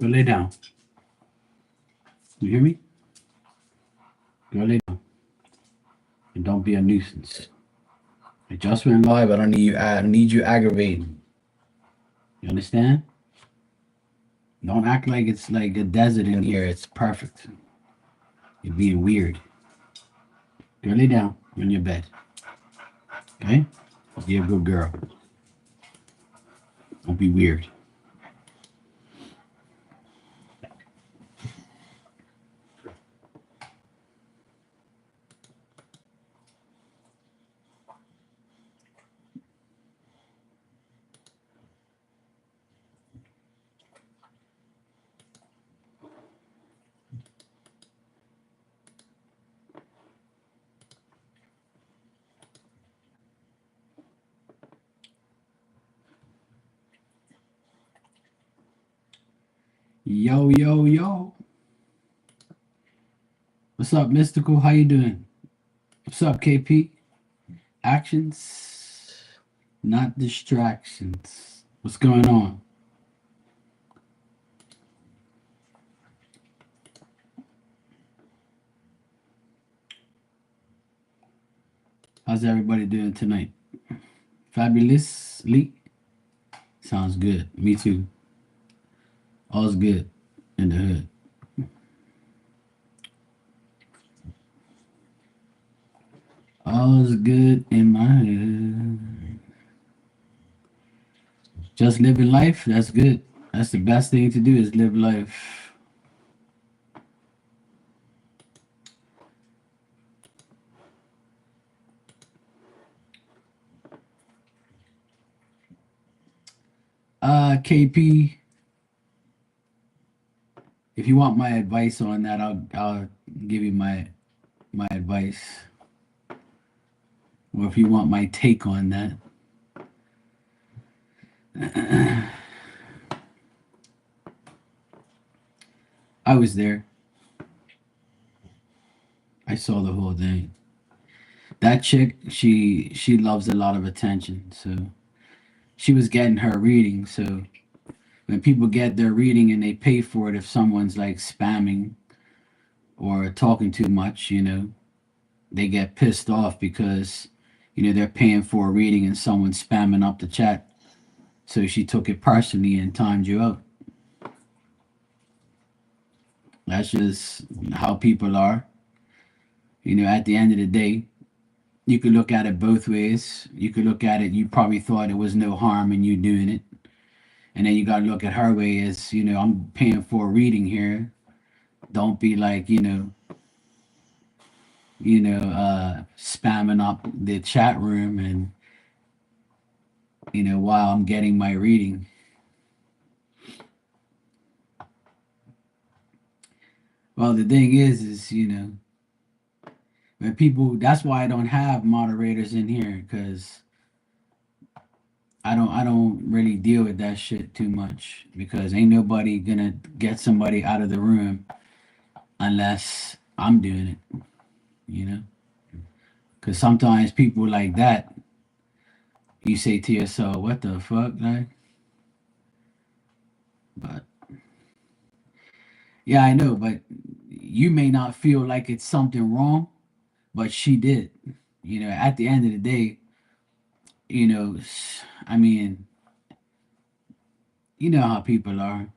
Go lay down. You hear me? Go lay down. And don't be a nuisance. I just went live. I don't need you. I don't need you aggravating. You understand? Don't act like it's like a desert in here. It's perfect. You're being weird. Go lay down. You're in your bed. Okay? Be a good girl. Don't be weird. Yo, yo, yo. What's up, Mystical? How you doing? What's up, KP? Actions, not distractions. What's going on? How's everybody doing tonight? Fabulously? Sounds good. Me too. All's good in the hood. All's good in my hood. Just living life, that's good. That's the best thing to do is live life. KP, if you want my advice on that, I'll give you my advice. Or if you want my take on that. I was there. I saw the whole thing. That chick, she loves a lot of attention. So she was getting her reading. So when people get their reading and they pay for it, if someone's like spamming or talking too much, they get pissed off because they're paying for a reading and someone's spamming up the chat. So she took it personally and timed you out. That's just how people are. At the end of the day, you could look at it both ways. You could look at it, you probably thought it was no harm in you doing it. And then you got to look at her way as, I'm paying for a reading here. Don't be like, spamming up the chat room and, while I'm getting my reading. Well, the thing is, when people, that's why I don't have moderators in here because I don't really deal with that shit too much because ain't nobody gonna get somebody out of the room unless I'm doing it, you know? Because sometimes people like that, you say to yourself, what the fuck, like? But yeah, I know, but you may not feel like it's something wrong, but she did. At the end of the day, you know, I mean, you know how people are.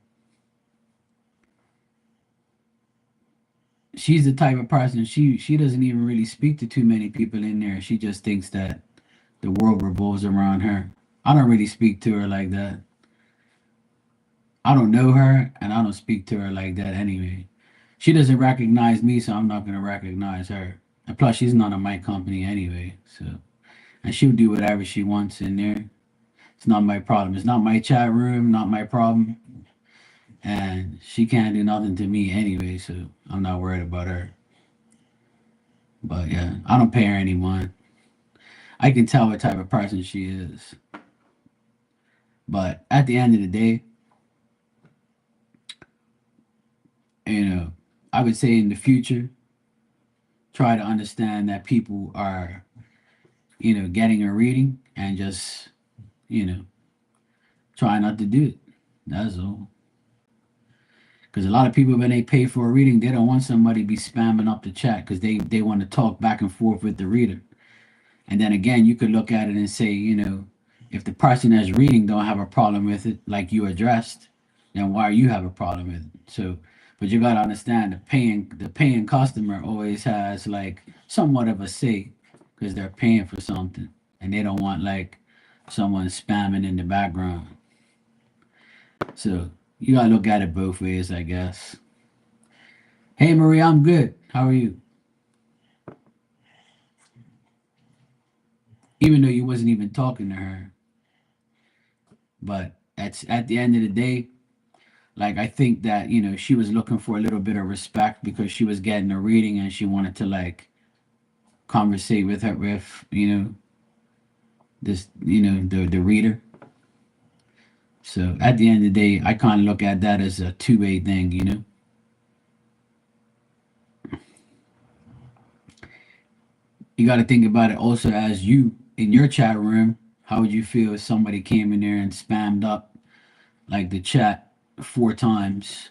She's the type of person she doesn't even really speak to too many people in there. She just thinks that the world revolves around her. I don't really speak to her like that. I don't know her and I don't speak to her like that anyway. She doesn't recognize me, so I'm not gonna recognize her. And plus she's not in my company anyway, so and she'll do whatever she wants in there. It's not my problem. It's not my chat room, not my problem. And she can't do nothing to me anyway, so I'm not worried about her. But yeah, I don't pay her any mind. I can tell what type of person she is. But at the end of the day, you know, I would say in the future, try to understand that people are, getting a reading and just, you know, try not to do it. That's all. Because a lot of people, when they pay for a reading, they don't want somebody to be spamming up the chat because they want to talk back and forth with the reader. And then again, you could look at it and say, if the person that's reading don't have a problem with it, like you addressed, then why you have a problem with it? So, but you gotta understand the paying customer always has like somewhat of a say because they're paying for something and they don't want like someone spamming in the background. So you gotta look at it both ways, I guess. Hey Marie, I'm good. How are you? Even though you wasn't even talking to her, but at the end of the day, like I think that she was looking for a little bit of respect because she was getting a reading and she wanted to like conversate with her with this the reader. So at the end of the day, I kind of look at that as a two-way thing. You got to think about it also as you in your chat room. How would you feel if somebody came in there and spammed up like the chat 4 times,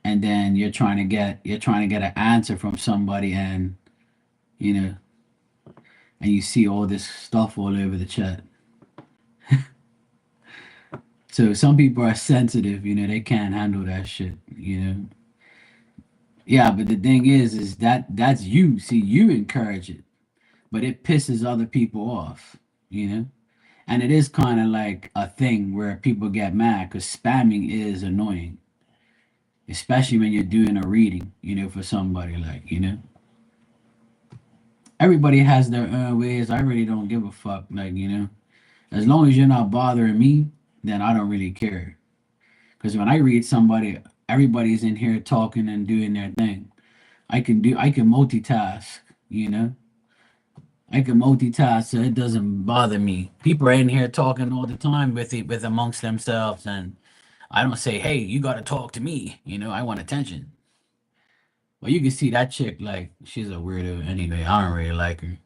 and then you're trying to get an answer from somebody, and you know, and you see all this stuff all over the chat. So some people are sensitive, they can't handle that shit. Yeah, but the thing is that that's you. See, you encourage it, but it pisses other people off, you know? And it is kind of like a thing where people get mad because spamming is annoying, especially when you're doing a reading, for somebody everybody has their own ways. I really don't give a fuck. As long as you're not bothering me, then I don't really care. Because when I read somebody, everybody's in here talking and doing their thing. I can multitask, you know. I can multitask so it doesn't bother me. People are in here talking all the time with amongst themselves, and I don't say, "Hey, you got to talk to me." I want attention. Well, you can see that chick like she's a weirdo anyway. I don't really like her.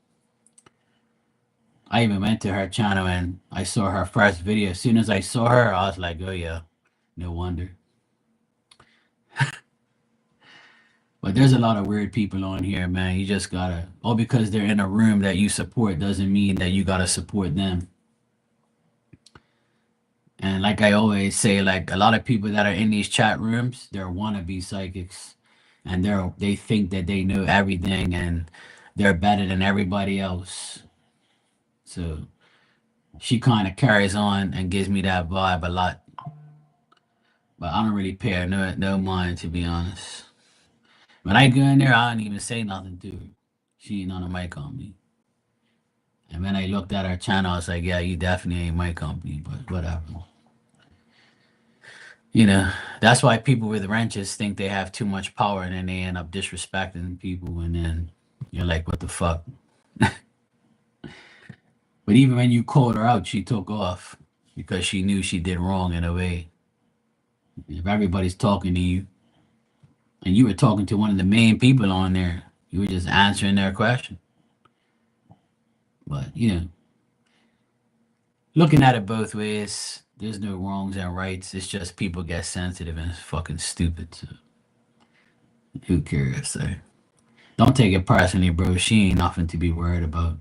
I even went to her channel and I saw her first video. As soon as I saw her, I was like, "Oh yeah, no wonder." But there's a lot of weird people on here, man. You just gotta, all because they're in a room that you support doesn't mean that you gotta support them. And like I always say, like a lot of people that are in these chat rooms, they're wannabe psychics, and they think that they know everything and they're better than everybody else. So she kind of carries on and gives me that vibe a lot. But I don't really pay her no mind, to be honest. When I go in there, I don't even say nothing to her. She ain't on the mic on me. And when I looked at her channel, I was like, yeah, you definitely ain't my company, but whatever. You know, that's why people with wrenches think they have too much power and then they end up disrespecting people. And then you're like, what the fuck? But even when you called her out, she took off because she knew she did wrong in a way. If everybody's talking to you and you were talking to one of the main people on there, you were just answering their question. But, looking at it both ways, there's no wrongs and rights. It's just people get sensitive and it's fucking stupid. So who cares? So don't take it personally, bro. She ain't nothing to be worried about.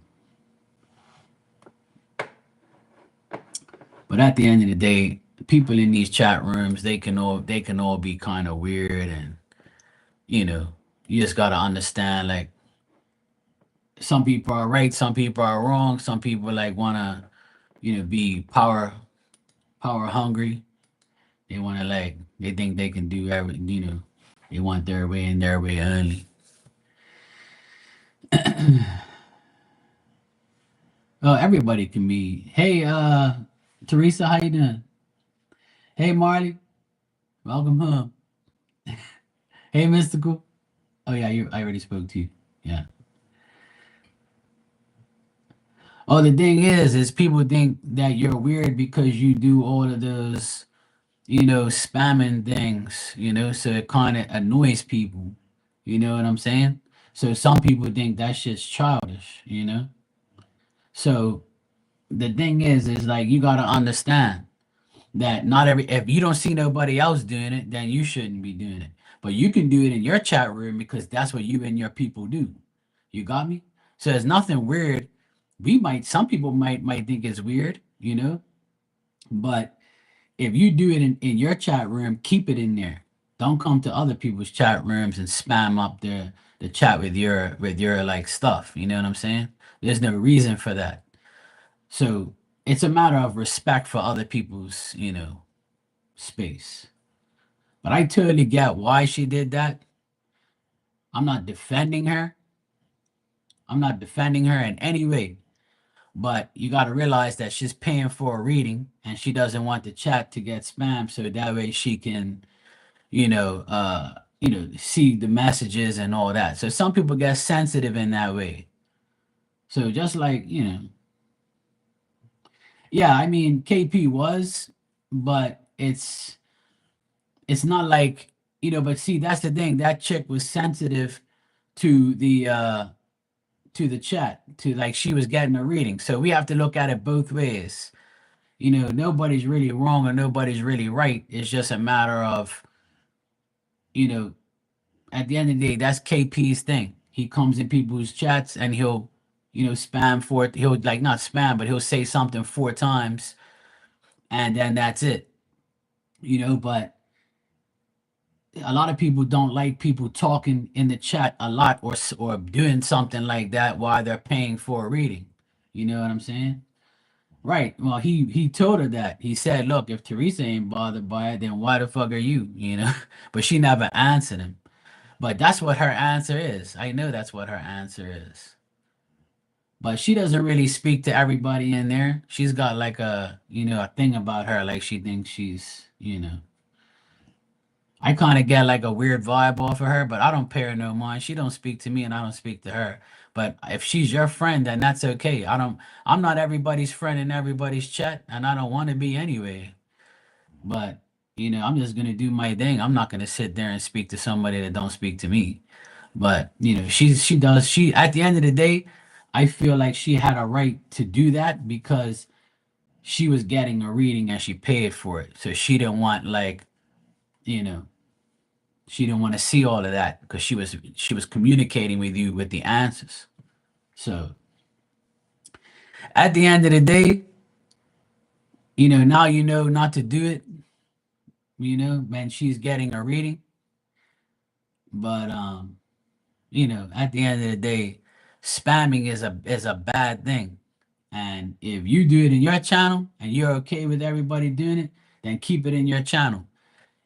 But at the end of the day, people in these chat rooms, they can all be kind of weird, and you know, you just gotta understand like some people are right, some people are wrong, some people like wanna, be power hungry. They wanna like they think they can do everything, they want their way and their way only. Oh, everybody can be. Hey, Teresa, how you doing? Hey, Marley, welcome home. Hey, Mystical. Oh yeah, I already spoke to you. Yeah. Oh, the thing is people think that you're weird because you do all of those, spamming things. So it kind of annoys people. You know what I'm saying? So some people think that shit's childish. So the thing is like you gotta understand. that not every if you don't see nobody else doing it, then you shouldn't be doing it. But you can do it in your chat room because that's what you and your people do. You got me? So there's nothing weird. Some people might think it's weird, but if you do it in your chat room, keep it in there. Don't come to other people's chat rooms and spam up the chat with your like stuff. You know what I'm saying? There's no reason for that. So it's a matter of respect for other people's, space. But I totally get why she did that. I'm not defending her. I'm not defending her in any way. But you got to realize that she's paying for a reading and she doesn't want the chat to get spammed so that way she can, see the messages and all that. So some people get sensitive in that way. So just like, yeah, I mean, KP was, but it's not like, but see, that's the thing. That chick was sensitive to the chat, to like she was getting a reading. So we have to look at it both ways. Nobody's really wrong or nobody's really right. It's just a matter of, you know, at the end of the day, that's KP's thing. He comes in people's chats and he'll, spam for it. He'll like not spam, but he'll say something 4 times and then that's it. But a lot of people don't like people talking in the chat a lot or doing something like that while they're paying for a reading. You know what I'm saying? Right. Well, he told her that. He said, "Look, if Teresa ain't bothered by it, then why the fuck are you?" But she never answered him. But that's what her answer is. I know that's what her answer is. But she doesn't really speak to everybody in there. She's got like a thing about her, like she thinks she's. I kind of get like a weird vibe off of her, but I don't pay her no mind. She don't speak to me and I don't speak to her. But if she's your friend, then that's okay. I'm not everybody's friend in everybody's chat, and I don't want to be anyway. But I'm just gonna do my thing. I'm not gonna sit there and speak to somebody that don't speak to me. But she at the end of the day, I feel like she had a right to do that because she was getting a reading and she paid for it. So you know, she didn't want to see all of that because she was communicating with you with the answers. So at the end of the day, now you know not to do it, when she's getting a reading. But at the end of the day, spamming is a bad thing. And if you do it in your channel and you're okay with everybody doing it, then keep it in your channel.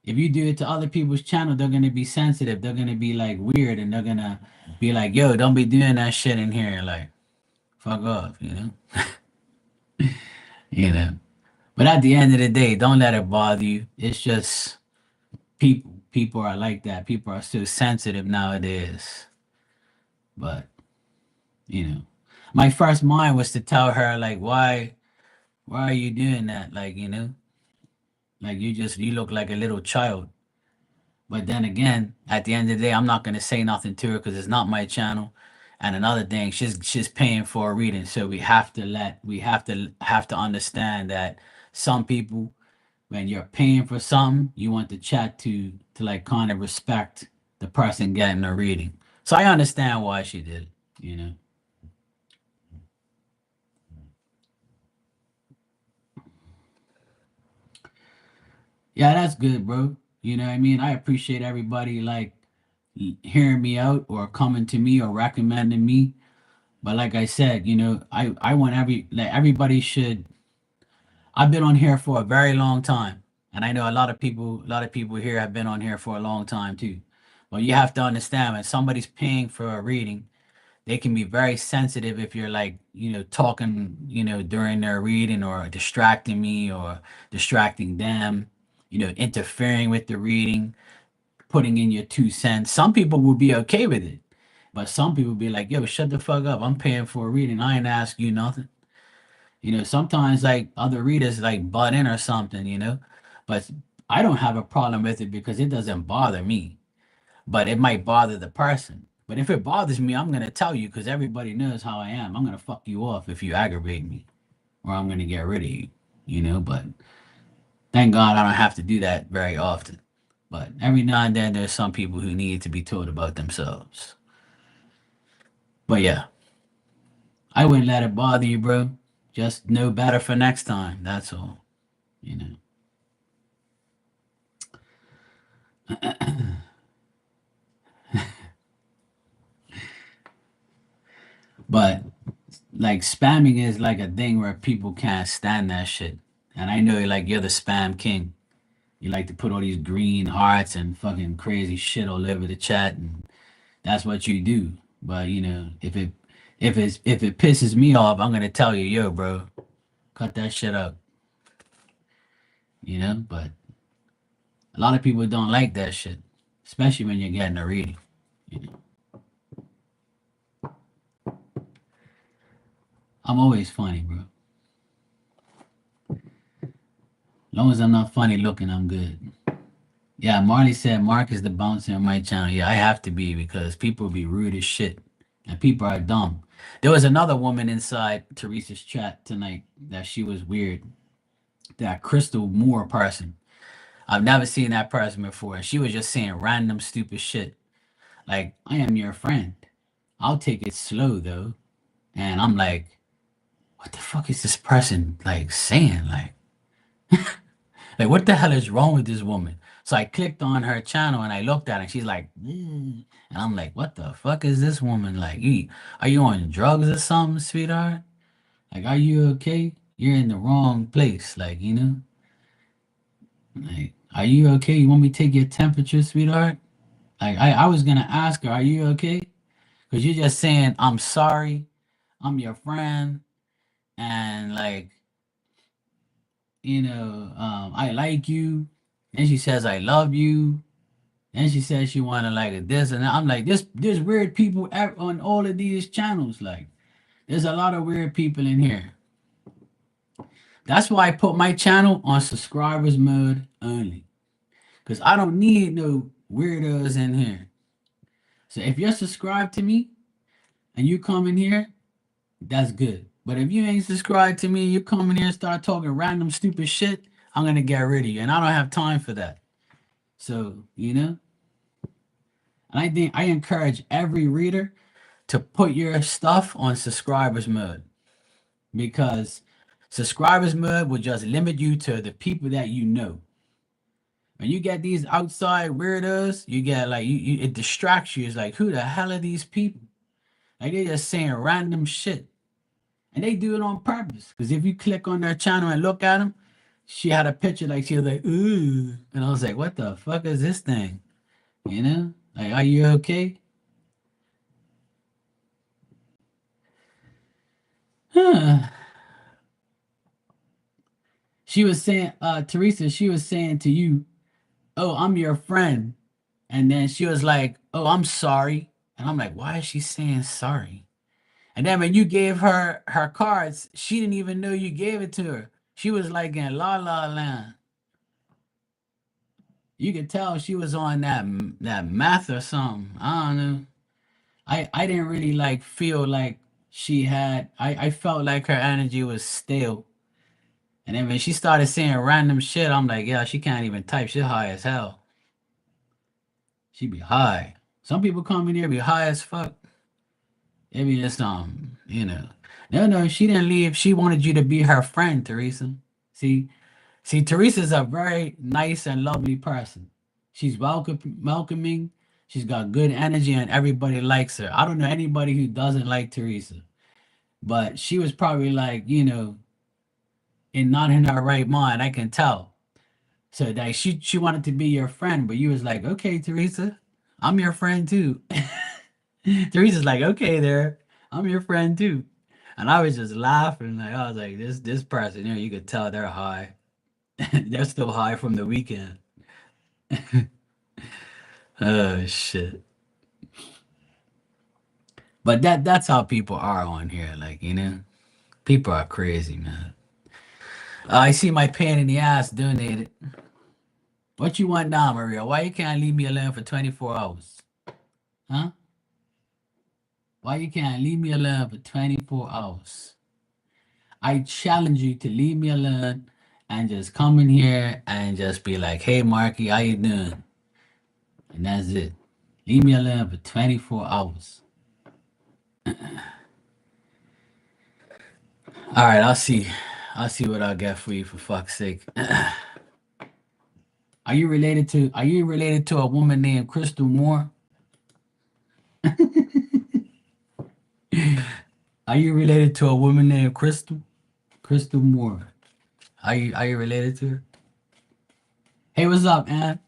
If you do it to other people's channel, they're gonna be sensitive. They're gonna be like weird, and they're gonna be like, "Yo, don't be doing that shit in here." Like, fuck off, you know. But at the end of the day, don't let it bother you. It's just people. People are like that. People are so sensitive nowadays. But you know, my first mind was to tell her like, why are you doing that? Like, like you look like a little child. But then again, at the end of the day, I'm not gonna say nothing to her because it's not my channel. And another thing, she's paying for a reading, so we have to understand that some people, when you're paying for something, you want the chat to like kind of respect the person getting a reading. So I understand why she did it. You know. Yeah, that's good, bro. You know what I mean? I appreciate everybody like hearing me out or coming to me or recommending me. But like I said, I want everybody should. I've been on here for a very long time, and I know a lot of people here have been on here for a long time too. But you have to understand when somebody's paying for a reading, they can be very sensitive if you're like, talking, during their reading or distracting me or distracting them, interfering with the reading, putting in your 2 cents. Some people will be okay with it, but some people be like, yo, shut the fuck up. I'm paying for a reading. I ain't ask you nothing. Sometimes like other readers like butt in or something, but I don't have a problem with it because it doesn't bother me, but it might bother the person. But if it bothers me, I'm gonna tell you because everybody knows how I am. I'm gonna fuck you off if you aggravate me, or I'm gonna get rid of you. But Thank God I don't have to do that very often. But every now and then there's some people who need to be told about themselves. But yeah, I wouldn't let it bother you, bro. Just know better for next time. That's all. You know. But like spamming is like a thing where people can't stand that shit. And I know like you're the spam king. You like to put all these green hearts and fucking crazy shit all over the chat, and that's what you do. But you know, if it pisses me off, I'm gonna tell you, yo, bro, cut that shit up. You know, but a lot of people don't like that shit, especially when you're getting a reading. You know, I'm always funny, bro. As long as I'm not funny looking, I'm good. Yeah, Marley said Mark is the bouncer on my channel. Yeah, I have to be because people be rude as shit and people are dumb. There was another woman inside Teresa's chat tonight that she was weird. That Crystal Moore person. I've never seen that person before. She was just saying random stupid shit. Like, I am your friend. I'll take it slow though. And I'm like, what the fuck is this person like saying? Like, what the hell is wrong with this woman? So I clicked on her channel and I looked at her and she's like, "Mm." And I'm like, what the fuck is this woman like? Are you on drugs or something, sweetheart? Like, are you okay? You're in the wrong place. Like, you know, like, are you okay? You want me to take your temperature, sweetheart? Like, I was gonna ask her, are you okay? Because you're just saying, I'm sorry, I'm your friend, and like, you know, I like you. And she says, I love you. And she said she wanted like this and that. I'm like, there's weird people on all of these channels. Like, there's a lot of weird people in here. That's why I put my channel on subscribers mode only. Because I don't need no weirdos in here. So if you're subscribed to me and you come in here, that's good. But if you ain't subscribed to me, you come in here and start talking random stupid shit, I'm gonna get rid of you. And I don't have time for that. So, you know, and I think I encourage every reader to put your stuff on subscribers mode because subscribers mode will just limit you to the people that you know. When you get these outside weirdos, you get like it distracts you. It's like, who the hell are these people? Like they're just saying random shit. And they do it on purpose. Because if you click on their channel and look at them, she had a picture like she was like, ooh. And I was like, what the fuck is this thing? You know? Like, are you okay? Huh. She was saying, Teresa, she was saying to you, oh, I'm your friend. And then she was like, oh, I'm sorry. And I'm like, why is she saying sorry? And then when you gave her her cards, she didn't even know you gave it to her. She was like in la la land. You could tell she was on that math or something. I don't know. I didn't really like feel like she had. I felt like her energy was stale. And then when she started saying random shit, I'm like, yeah, she can't even type. She high as hell. She be high. Some people come in here be high as fuck. It be just you know. No, she didn't leave. She wanted you to be her friend, Teresa. See, Teresa's a very nice and lovely person. She's welcoming. She's got good energy, and everybody likes her. I don't know anybody who doesn't like Teresa, but she was probably like, you know, in not in her right mind. I can tell. So that she wanted to be your friend, but you was like, okay, Teresa, I'm your friend too. Teresa's like, okay, there, I'm your friend too. And I was just laughing. Like I was like, this person, you know, you could tell they're high. They're still high from the weekend. Oh shit. But that's how people are on here. Like, you know, people are crazy, man. I see my pain in the ass donated. What you want now, Maria? Why you can't leave me alone for 24 hours? Huh? Why you can't leave me alone for 24 hours? I challenge you to leave me alone and just come in here and just be like, "Hey, Marky, how you doing?" And that's it. Leave me alone for 24 hours. All right, I'll see. I'll see what I'll get for you for fuck's sake. Are you related to a woman named Crystal Moore? Are you related to a woman named Crystal? Crystal Moore. Are you related to her? Hey, what's up, man?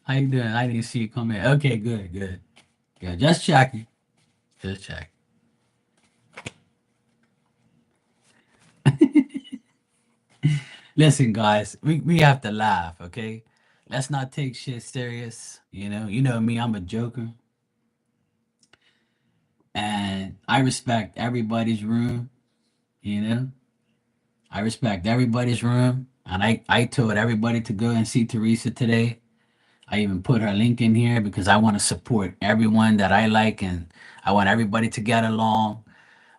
How you doing? I didn't see you come in. Okay, good, good. Yeah, just checking. Just checking. Listen, guys, we have to laugh, okay? Let's not take shit serious. You know me, I'm a joker. And I respect everybody's room, you know? I respect everybody's room. And I told everybody to go and see Teresa today. I even put her link in here because I want to support everyone that I like and I want everybody to get along.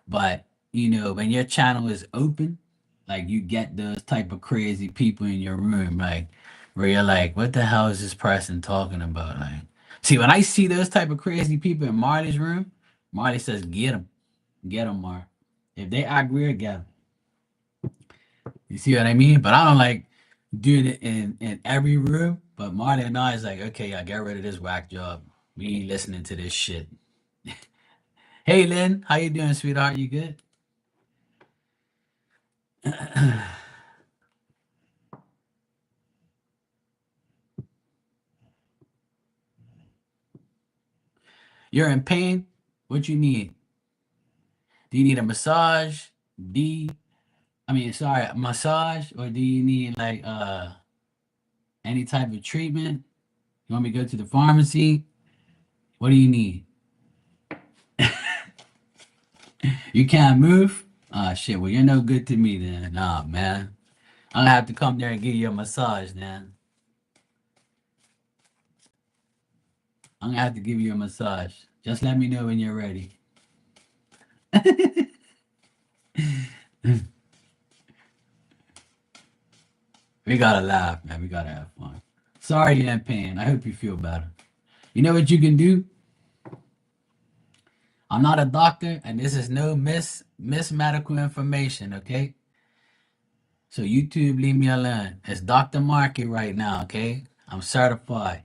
But when your channel is open, like you get those type of crazy people in your room, like where you're like, what the hell is this person talking about? Like, see, when I see those type of crazy people in Marley's room, Marley says, get them, Mar. If they act weird, get them. You see what I mean? But I don't like doing it in every room. But Marley and I is like, okay, yeah, get rid of this whack job. We ain't listening to this shit. Hey, Lynn, how you doing, sweetheart? You good? You're in pain? What you need? Do you need a massage? D I mean, sorry, a massage, or do you need like any type of treatment? You want me to go to the pharmacy? What do you need? You can't move? Ah, shit. Well, you're no good to me then. Nah, man. I'm gonna have to come there and give you a massage, man. I'm gonna have to give you a massage. Just let me know when you're ready. We gotta laugh, man. We gotta have fun. Sorry you're in pain. I hope you feel better. You know what you can do? I'm not a doctor, and this is no miss medical information, okay? So YouTube, leave me alone. It's Dr. Market right now, okay? I'm certified.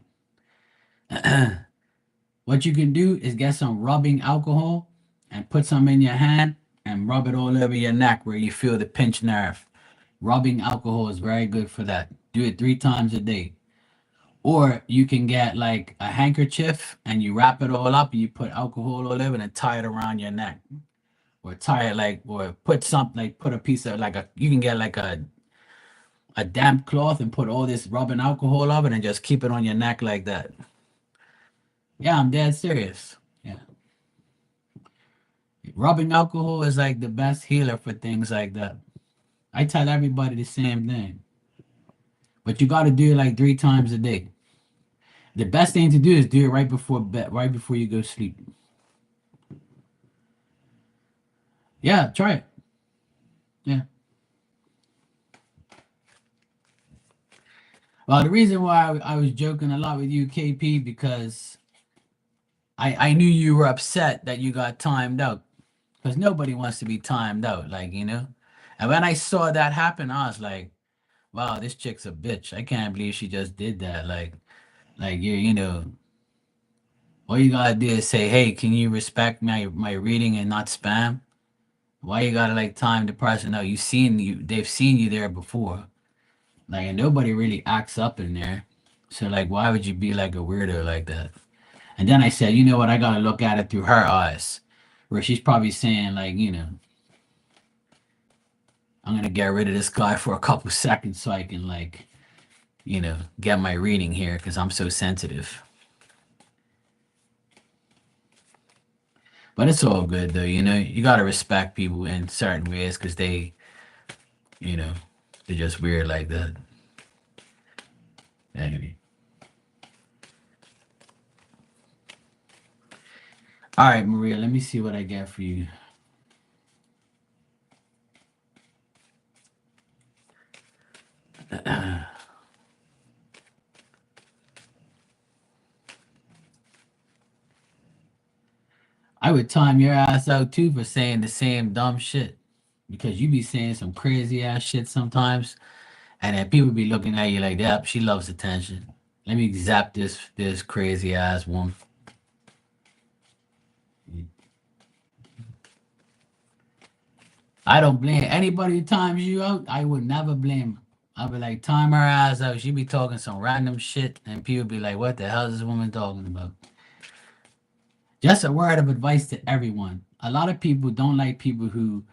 What you can do is get some rubbing alcohol and put some in your hand and rub it all over your neck where you feel the pinched nerve. Rubbing alcohol is very good for that. Do it 3 times a day. Or you can get like a handkerchief and you wrap it all up and you put alcohol all over it and tie it around your neck. Or tie it like, or put something like, put a piece of like you can get like a damp cloth and put all this rubbing alcohol of it and just keep it on your neck like that. Yeah, I'm dead serious. Yeah. Rubbing alcohol is like the best healer for things like that. I tell everybody the same thing. But you got to do it like 3 times a day. The best thing to do is do it right before bed, right before you go sleep. Yeah, try it. Yeah. Well, the reason why I was joking a lot with you, KP, because I knew you were upset that you got timed out. Because nobody wants to be timed out, like. And when I saw that happen, I was like, wow, this chick's a bitch. I can't believe she just did that. Like all you gotta do is say, hey, can you respect my reading and not spam? Why you gotta like time the person out? They've seen you there before. Like, and nobody really acts up in there. So like, why would you be like a weirdo like that? And then I said, you know what? I gotta look at it through her eyes, where she's probably saying like, I'm gonna get rid of this guy for a couple seconds so I can like, get my reading here because I'm so sensitive. But it's all good though, you gotta respect people in certain ways because you know, they're just weird like that. Anyway. All right, Maria, let me see what I got for you. I would time your ass out too for saying the same dumb shit. Because you be saying some crazy ass shit sometimes, and then people be looking at you like, "Yep, she loves attention. Let me zap this crazy ass woman." I don't blame anybody who times you out. I would never blame her. I'll be like, time her ass out. She be talking some random shit, and people be like, "What the hell is this woman talking about?" Just a word of advice to everyone. A lot of people don't like people who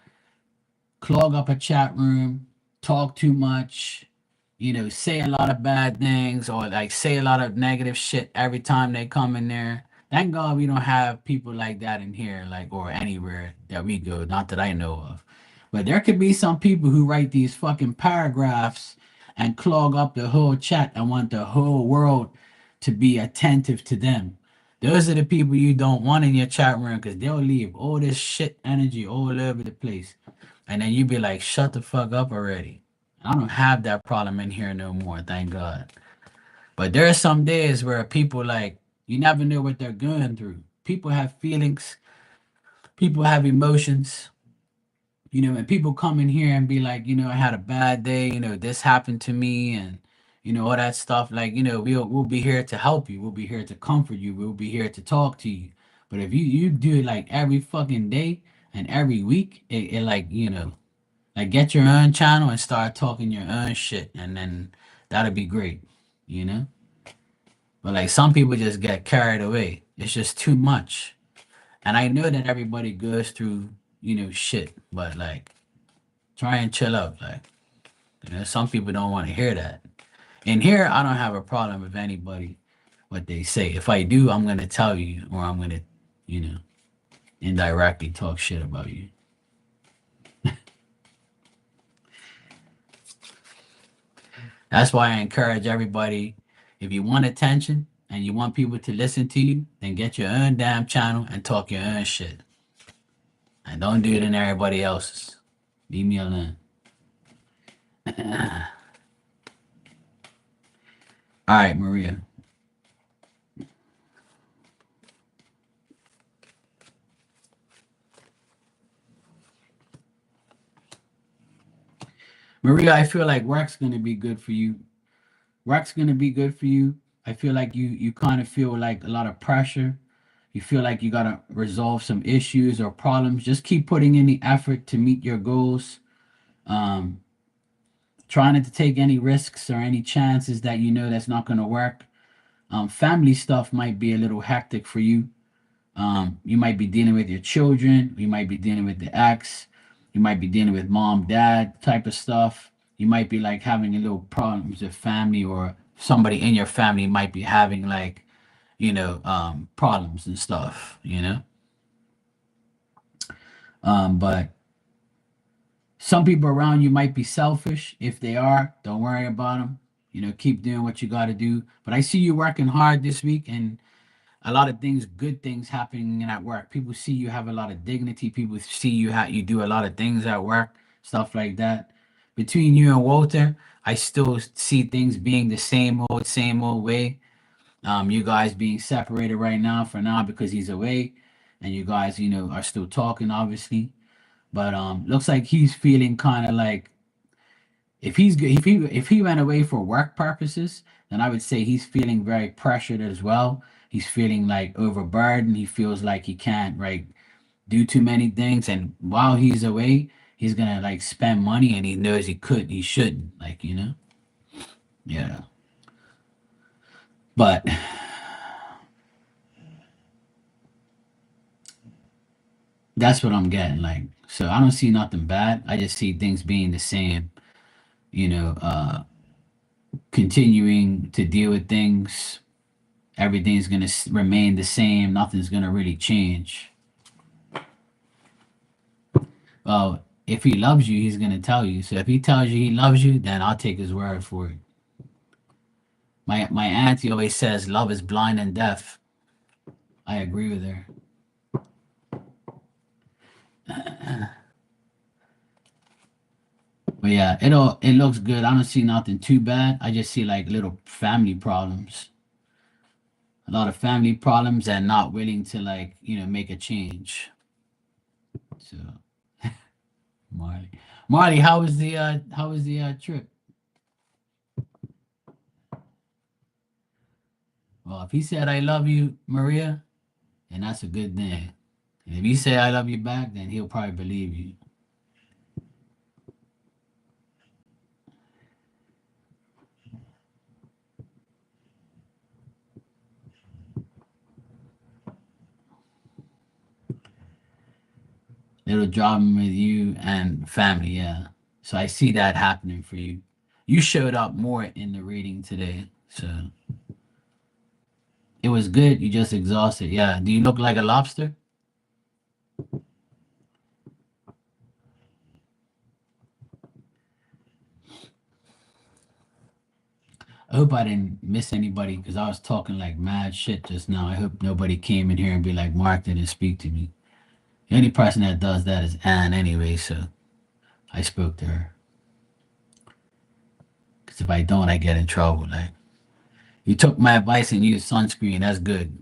clog up a chat room, talk too much, say a lot of bad things or like say a lot of negative shit every time they come in there. Thank God we don't have people like that in here, like or anywhere that we go. Not that I know of. But there could be some people who write these fucking paragraphs and clog up the whole chat and want the whole world to be attentive to them. Those are the people you don't want in your chat room because they'll leave all this shit energy all over the place. And then you be like, shut the fuck up already. I don't have that problem in here no more, thank God. But there are some days where people like, you never know what they're going through. People have feelings, people have emotions, and people come in here and be like, I had a bad day, this happened to me and all that stuff. Like, we'll be here to help you. We'll be here to comfort you. We'll be here to talk to you. But if you do it like every fucking day and every week, it like, like get your own channel and start talking your own shit, and then that'll be great, you know. But like some people just get carried away. It's just too much. And I know that everybody goes through, shit, but like try and chill out. Like, some people don't want to hear that. And here I don't have a problem with anybody what they say. If I do, I'm gonna tell you or I'm gonna, you know, indirectly talk shit about you. That's why I encourage everybody, if you want attention and you want people to listen to you, then get your own damn channel and talk your own shit. And don't do it in everybody else's. Leave me alone. All right, Maria. Maria, I feel like work's gonna be good for you. Work's gonna be good for you. I feel like you kind of feel like a lot of pressure. You feel like you gotta resolve some issues or problems. Just keep putting in the effort to meet your goals. Um, Try not to take any risks or any chances that that's not gonna work. Family stuff might be a little hectic for you. You might be dealing with your children. You might be dealing with the ex. You might be dealing with mom, dad type of stuff. You might be like having a little problems with family, or somebody in your family might be having like, problems and stuff. But some people around you might be selfish. If they are, don't worry about them. Keep doing what you got to do. But I see you working hard this week, and a lot of things, good things happening at work. People see you have a lot of dignity. People see you do a lot of things at work, stuff like that. Between you and Walter, I still see things being the same old way. You guys being separated right now for now because he's away, and you guys, are still talking, obviously. But looks like he's feeling kind of like if he went away for work purposes, then I would say he's feeling very pressured as well. He's feeling like overburdened. He feels like he can't like do too many things, and while he's away, he's gonna like spend money, and he knows he shouldn't, like yeah. But that's what I'm getting like. So I don't see nothing bad. I just see things being the same. You know, continuing to deal with things. Everything's gonna remain the same. Nothing's gonna really change. Well, if he loves you, he's gonna tell you. So if he tells you he loves you, then I'll take his word for it. My auntie always says love is blind and deaf. I agree with her. But yeah, it looks good. I don't see nothing too bad. I just see like little family problems. a lot of family problems and not willing to, like, make a change. So, Marley, Marley, how was the trip? Well, if he said I love you, Maria, then that's a good thing. And if he say I love you back, then he'll probably believe you. Little drama with you and family, yeah. So I see that happening for you. You showed up more in the reading today, so it was good. You just exhausted, yeah. Do you look like a lobster? I hope I didn't miss anybody because I was talking like mad shit just now. I hope nobody came in here and be like, Mark didn't speak to me. The only person that does that is Anne anyway, so I spoke to her. Because if I don't, I get in trouble. Like, you took my advice and used sunscreen. That's good.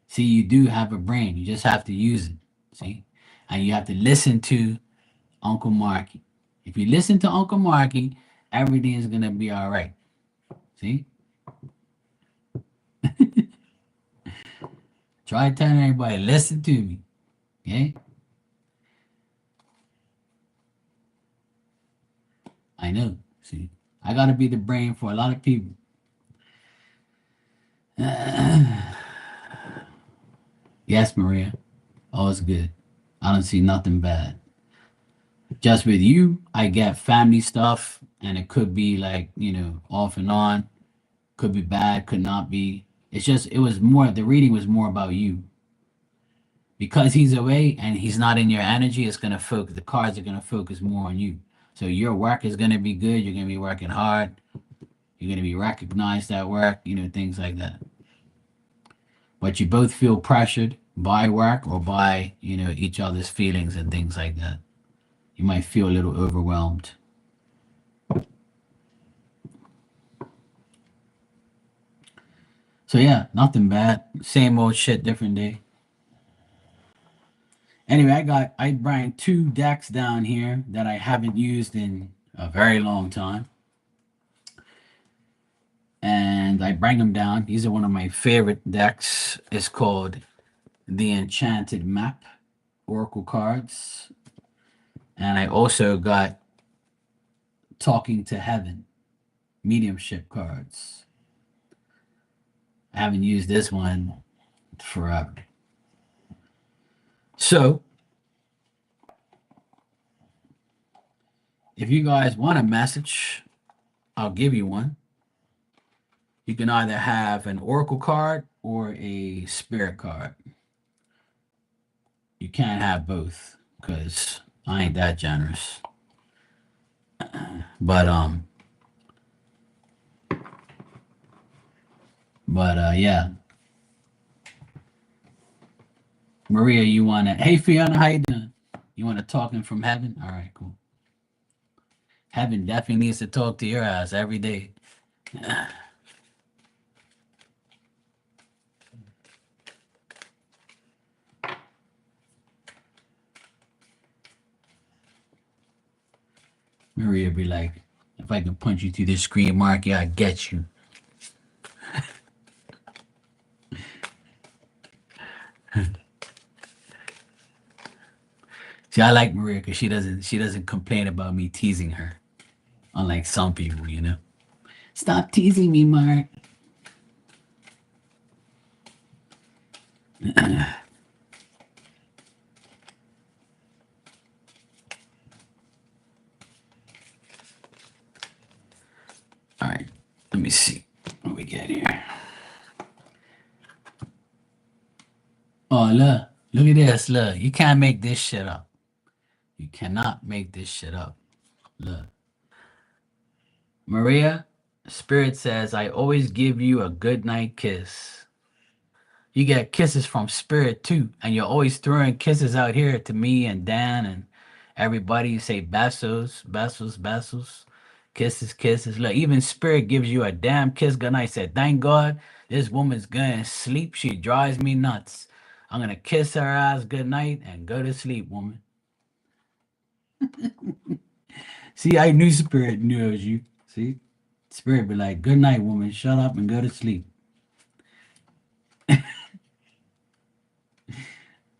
See, you do have a brain. You just have to use it. See? And you have to listen to Uncle Marky. If you listen to Uncle Marky, everything is going to be all right. See? Try telling everybody, listen to me. Okay? I know. See? I got to be the brain for a lot of people. Yes, Maria. All's good. I don't see nothing bad. Just with you, I get family stuff, and it could be like, off and on. Could be bad, could not be. It's just, it was more, the reading was more about you. Because he's away and he's not in your energy, it's going to focus, the cards are going to focus more on you. So your work is going to be good. You're going to be working hard. You're going to be recognized at work, things like that. But you both feel pressured by work or by, each other's feelings and things like that. You might feel a little overwhelmed. So yeah, nothing bad. Same old shit, different day. Anyway, I brought two decks down here that I haven't used in a very long time. And I bring them down. These are one of my favorite decks. It's called the Enchanted Map Oracle cards. And I also got Talking to Heaven mediumship cards. I haven't used this one forever. So, if you guys want a message, I'll give you one. You can either have an oracle card or a spirit card. You can't have both because I ain't that generous. But yeah. Maria, you wanna hey Fiona, how you doing? You wanna talking from heaven? All right, cool. Heaven definitely needs to talk to your ass every day. Maria be like, if I can punch you through this screen, Marky, I get you. See, I like Maria because she doesn't complain about me teasing her, unlike some people. Stop teasing me, Mark. All right, let me see what we get here. Oh, look at this. Look, you can't make this shit up. You cannot make this shit up. Look, Maria, Spirit says, I always give you a good night kiss. You get kisses from Spirit too, and you're always throwing kisses out here to me and Dan and everybody. You say besos, besos, besos. Kisses, kisses. Look, even spirit gives you a damn kiss goodnight. Said, thank God this woman's gonna sleep. She drives me nuts. I'm gonna kiss her ass goodnight and go to sleep, woman. See, I knew spirit knew it was you. See? Spirit be like, good night, woman. Shut up and go to sleep. All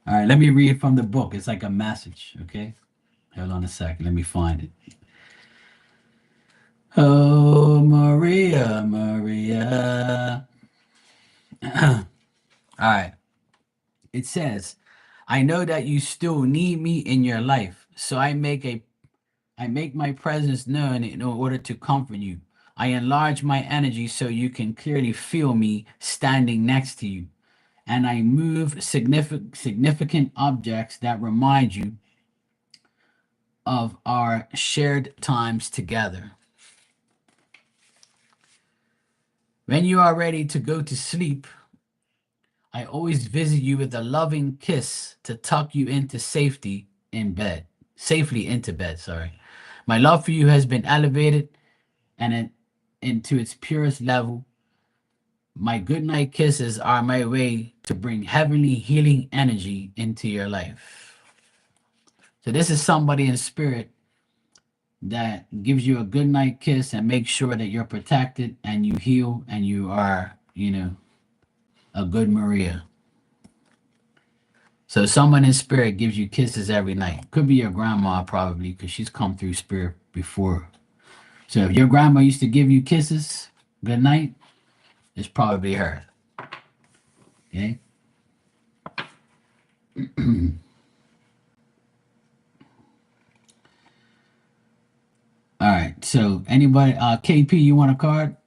right, let me read from the book. It's like a message, okay? Hold on a second. Let me find it. Oh, Maria, Maria. All right. It says, I know that you still need me in your life, so I make my presence known in order to comfort you. I enlarge my energy so you can clearly feel me standing next to you. And I move significant objects that remind you of our shared times together. When you are ready to go to sleep, I always visit you with a loving kiss to tuck you into safely into bed, sorry. My love for you has been elevated and into its purest level. My goodnight kisses are my way to bring heavenly healing energy into your life. So this is somebody in spirit that gives you a good night kiss and makes sure that you're protected and you heal and you are, a good Maria. So someone in spirit gives you kisses every night. Could be your grandma probably because she's come through spirit before. So if your grandma used to give you kisses, good night, it's probably her. Okay. All right. So anybody, KP, you want a card?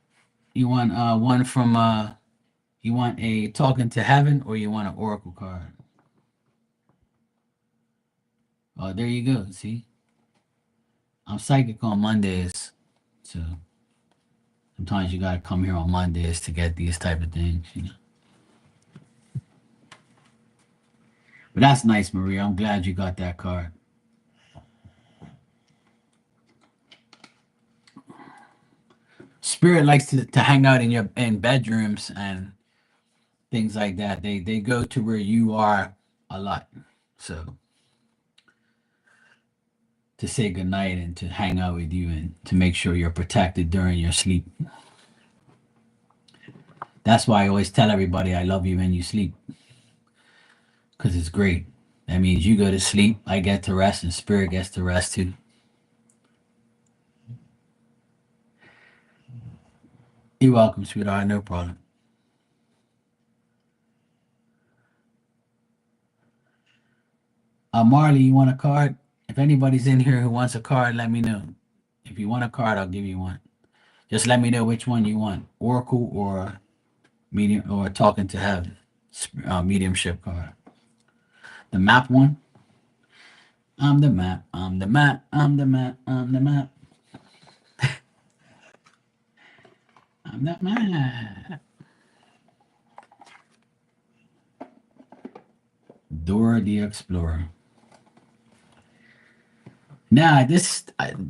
You want one from you want a talking to heaven or you want an oracle card? Oh, there you go. See, I'm psychic on Mondays, so sometimes you gotta come here on Mondays to get these type of things. But that's nice, Maria. I'm glad you got that card. Spirit likes to hang out in bedrooms and things like that. They go to where you are a lot. So to say goodnight and to hang out with you and to make sure you're protected during your sleep. That's why I always tell everybody I love you when you sleep. Because it's great. That means you go to sleep, I get to rest, and spirit gets to rest too. You're welcome, sweetheart. No problem. Marley, you want a card? If anybody's in here who wants a card, let me know. If you want a card, I'll give you one. Just let me know which one you want, Oracle or medium or Talking to Heaven, mediumship card. The map one. I'm the map. I'm the map. I'm the map. I'm the map. I'm the map. Dora the Explorer. Now,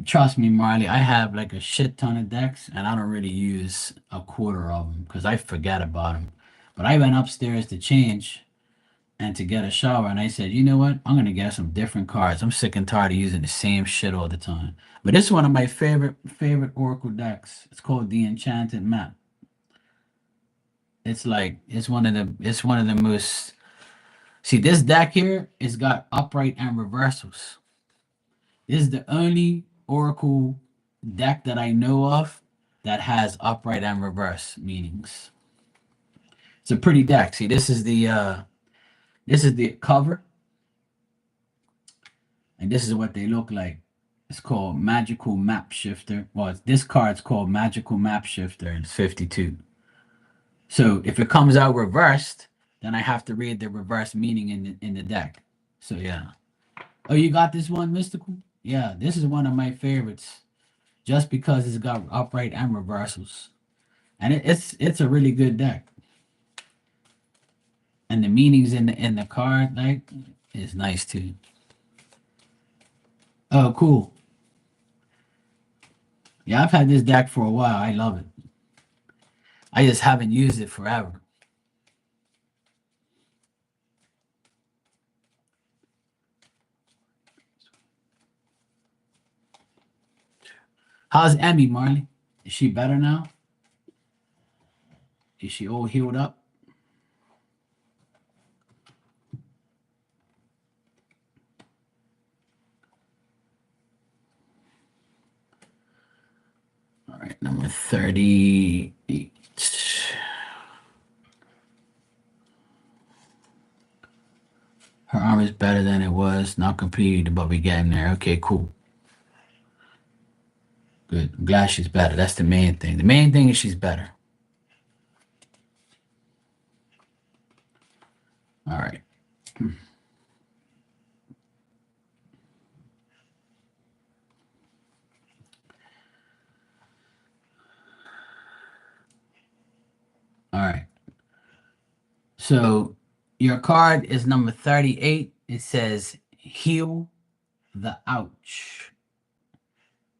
trust me, Marley, I have like a shit ton of decks, and I don't really use a quarter of them because I forget about them. But I went upstairs to change and to get a shower, and I said, you know what? I'm gonna get some different cards. I'm sick and tired of using the same shit all the time. But this is one of my favorite Oracle decks. It's called the Enchanted Map. It's one of the most. See, this deck here, it's got upright and reversals. This is the only Oracle deck that I know of that has upright and reverse meanings. It's a pretty deck. See, this is the cover, and this is what they look like. It's called Magical Map Shifter. Well, this card's called Magical Map Shifter, and it's 52. So if it comes out reversed, then I have to read the reverse meaning in the deck. So yeah. Oh, you got this one, Mystical? Yeah, this is one of my favorites, just because it's got upright and reversals, and it's a really good deck. And the meanings in the card like is nice too. Oh, cool. Yeah, I've had this deck for a while. I love it. I just haven't used it forever. How's Emmy, Marley? Is she better now? Is she all healed up? All right, number 38. Her arm is better than it was. Not completed, but we're getting there. Okay, cool. Good. I'm glad she's better. That's the main thing. The main thing is she's better. All right. All right. So your card is number 38. It says heal the ouch.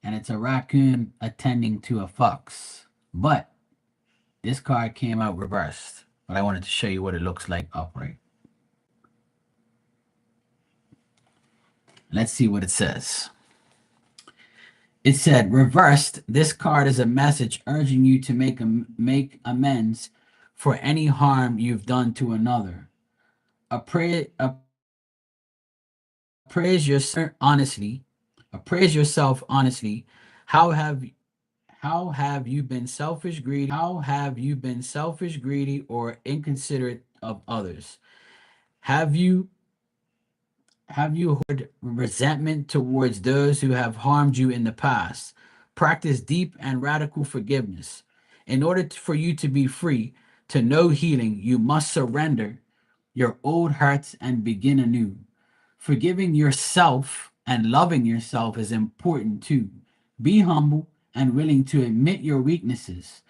And it's a raccoon attending to a fox. But this card came out reversed. But I wanted to show you what it looks like upright. Let's see what it says. It said, reversed, this card is a message urging you to make amends for any harm you've done to another. Appraise yourself honestly. Appraise yourself honestly. How have how have you been selfish, greedy? How have you been selfish, greedy, or inconsiderate of others? Have you harbored resentment towards those who have harmed you in the past? Practice deep and radical forgiveness. In order for you to be free, to know healing, you must surrender your old hurts and begin anew. Forgiving yourself and loving yourself is important too. Be humble and willing to admit your weaknesses.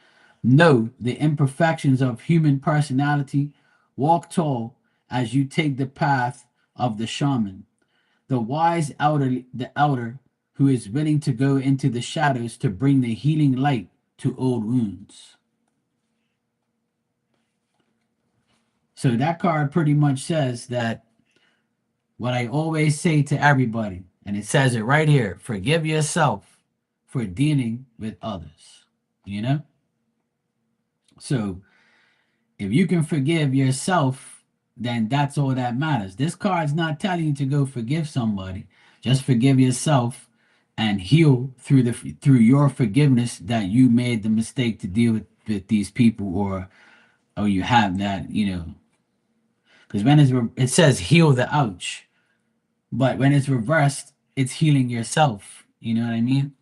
Know the imperfections of human personality. Walk tall as you take the path of the shaman, the elder who is willing to go into the shadows to bring the healing light to old wounds. So that card pretty much says that what I always say to everybody, and it says it right here: forgive yourself for dealing with others. You know? So if you can forgive yourself, then that's all that matters. This card's not telling you to go forgive somebody. Just forgive yourself and heal through your forgiveness that you made the mistake to deal with these people, or you have that, because when it says heal the ouch, but when it's reversed, it's healing yourself. You know what I mean?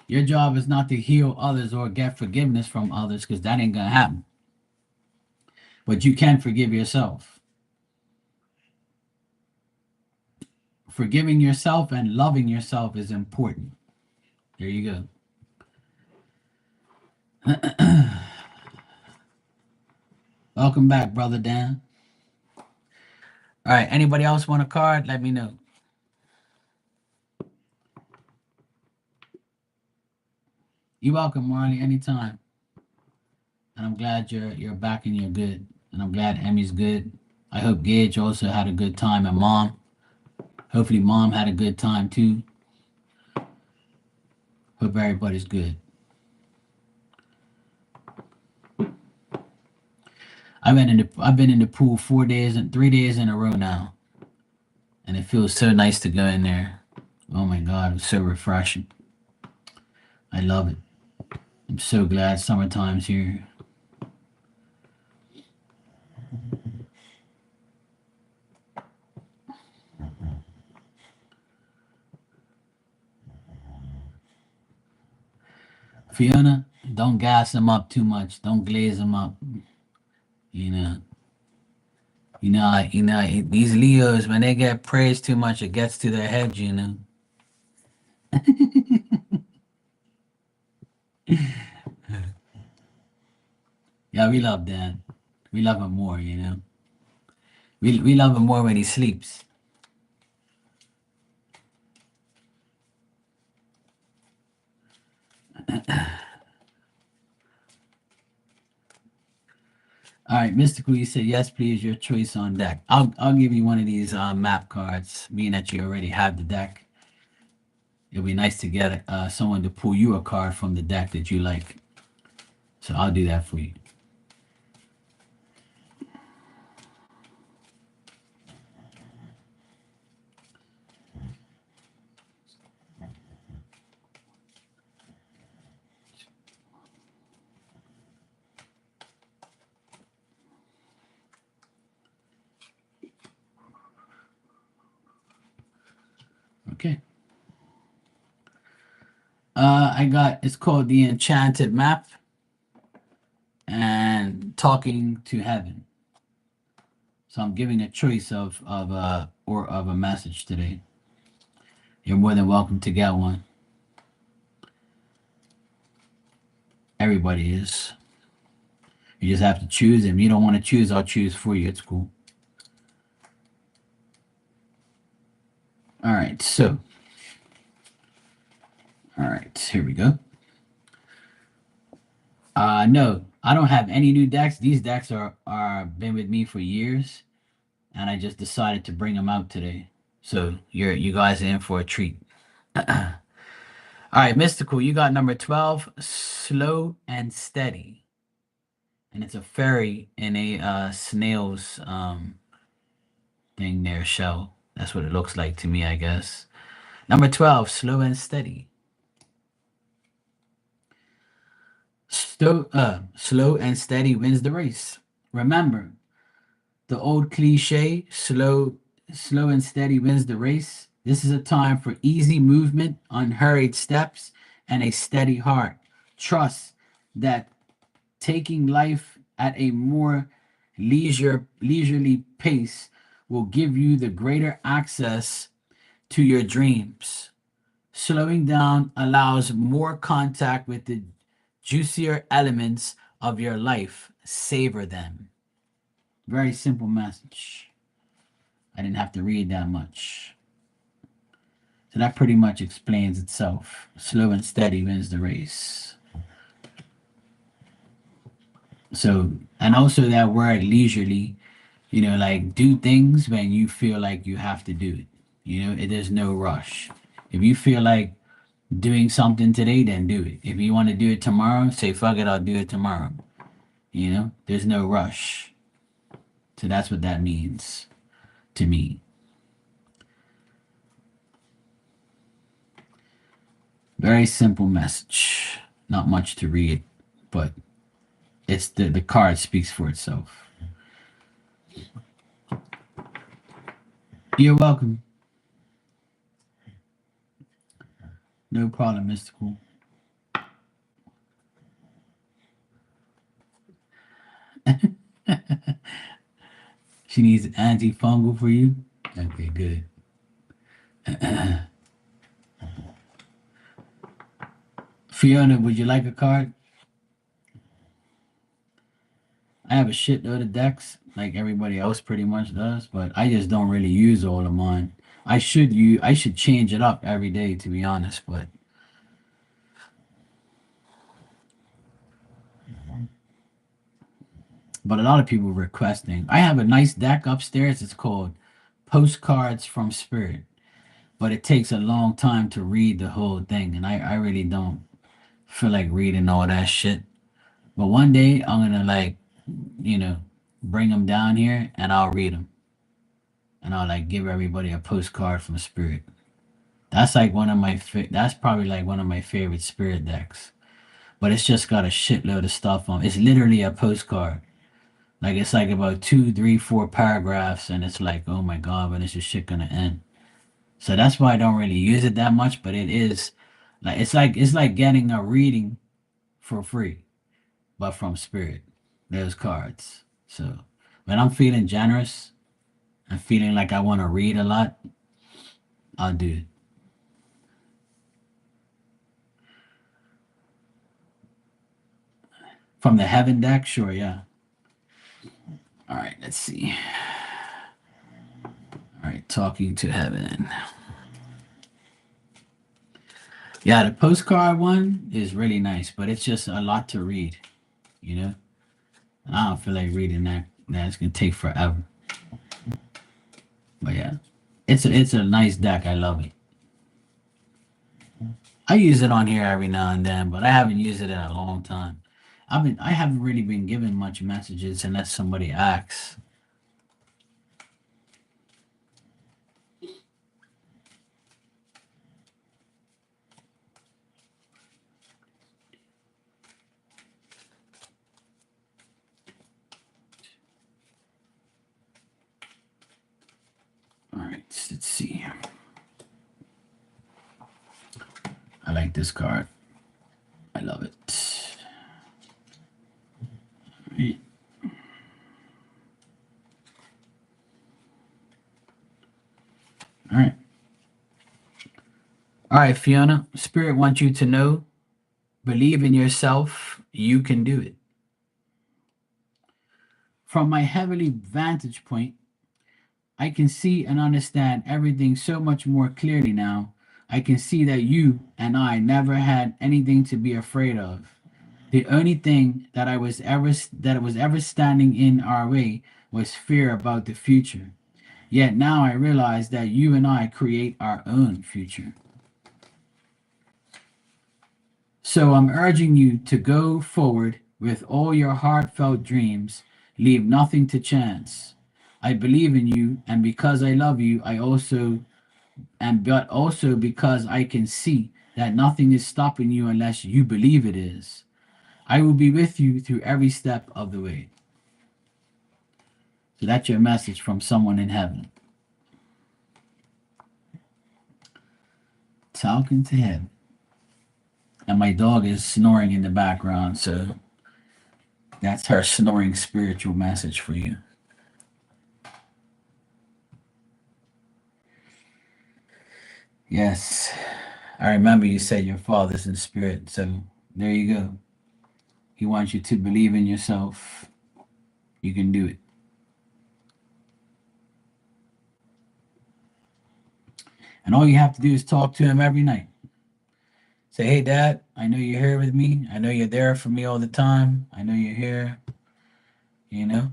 Your job is not to heal others or get forgiveness from others, because that ain't gonna happen. But you can forgive yourself. Forgiving yourself and loving yourself is important. There you go. Welcome back, brother Dan. All right. Anybody else want a card? Let me know. You're welcome, Marley. Anytime. And I'm glad you're back and you're good. And I'm glad Emmy's good. I hope Gage also had a good time, and Mom. Hopefully, Mom had a good time too. Hope everybody's good. I've been in the pool 4 days and 3 days in a row now, and it feels so nice to go in there. Oh my God, it's so refreshing. I love it. I'm so glad summertime's here. Fiona, don't gas them up too much. Don't glaze them up. You know, these Leos, when they get praised too much, it gets to their head. Yeah, we love Dan. We love him more. We love him more when he sleeps. All right, Mystical, you said yes, please. Your choice on deck. I'll give you one of these map cards, being that you already have the deck. It'll be nice to get someone to pull you a card from the deck that you like. So I'll do that for you. Okay. It's called the Enchanted Map and Talking to Heaven. So I'm giving a choice of a message today. You're more than welcome to get one. Everybody is. You just have to choose. If you don't want to choose, I'll choose for you. It's cool. All right, here we go. No, I don't have any new decks. These decks are been with me for years, and I just decided to bring them out today. So you guys are in for a treat. All right, Mystical, you got number 12, Slow and Steady. And it's a fairy in a snail's thing there, shell. That's what it looks like to me, I guess. Number 12, Slow and Steady. Slow and steady wins the race. Remember, the old cliche, slow and steady wins the race. This is a time for easy movement, unhurried steps, and a steady heart. Trust that taking life at a more leisurely pace will give you the greater access to your dreams. Slowing down allows more contact with the juicier elements of your life. Savor them. Very simple message. I didn't have to read that much. So that pretty much explains itself. Slow and steady wins the race. So, and also that word leisurely, like do things when you feel like you have to do it. There's no rush. If you feel like doing something today, then do it. If you want to do it tomorrow, say, fuck it, I'll do it tomorrow. There's no rush. So that's what that means to me. Very simple message. Not much to read, but it's the card speaks for itself. You're welcome. No problem, Mystical. She needs antifungal for you? Okay, good. Fiona, would you like a card? I have a shitload of decks, like everybody else pretty much does, but I just don't really use all of mine. I should change it up every day to be honest, but a lot of people requesting. I have a nice deck upstairs. It's called Postcards from Spirit, but it takes a long time to read the whole thing, and I really don't feel like reading all that shit. But one day I'm gonna you know, bring them down here and I'll read them, and I'll like give everybody a postcard from Spirit. That's like that's probably like one of my favorite Spirit decks. But it's just got a shitload of stuff on. It's literally a postcard. Like it's like about two, three, four paragraphs, and it's like, oh my god, when is this shit gonna end? So that's why I don't really use it that much. But it is like it's like getting a reading for free, but from Spirit. There's cards. So when I'm feeling generous and feeling like I want to read a lot, I'll do it. From the Heaven deck, sure, yeah. All right, let's see. All right, Talking to Heaven. Yeah, the postcard one is really nice, but it's just a lot to read, you know? And I don't feel like reading that. That's gonna take forever. But yeah, it's a nice deck. I love it. I use it on here every now and then, but I haven't used it in a long time. I haven't really been given much messages unless somebody asks. All right, let's see. I like this card. I love it. Right. All right. All right, Fiona. Spirit wants you to know, believe in yourself. You can do it. From my heavenly vantage point, I can see and understand everything so much more clearly now. I can see that you and I never had anything to be afraid of. The only thing that was ever standing in our way was fear about the future. Yet now I realize that you and I create our own future. So I'm urging you to go forward with all your heartfelt dreams. Leave nothing to chance. I believe in you, and because I love you, I also and but also because I can see that nothing is stopping you unless you believe it is. I will be with you through every step of the way. So that's your message from someone in heaven. Talking to heaven. And my dog is snoring in the background, so that's her snoring spiritual message for you. Yes. I remember you said your father's in spirit, so there you go. He wants you to believe in yourself. You can do it. And all you have to do is talk to him every night. Say, hey, Dad, I know you're here with me. I know you're there for me all the time. I know you're here. You know,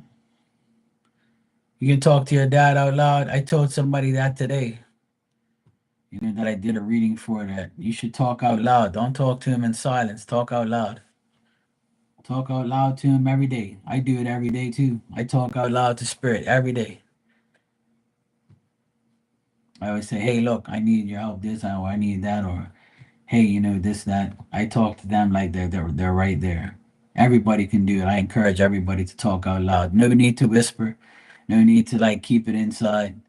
you can talk to your dad out loud. I told somebody that today, that I did a reading for, that you should talk out loud. Don't talk to him in silence. Talk out loud. Talk out loud to him every day. I do it every day too. I talk out loud to spirit every day. I always say, hey, look, I need your help this, or I need that, or hey, this, that. I talk to them like they're right there. Everybody can do it. I encourage everybody to talk out loud. No need to whisper. No need to like keep it inside.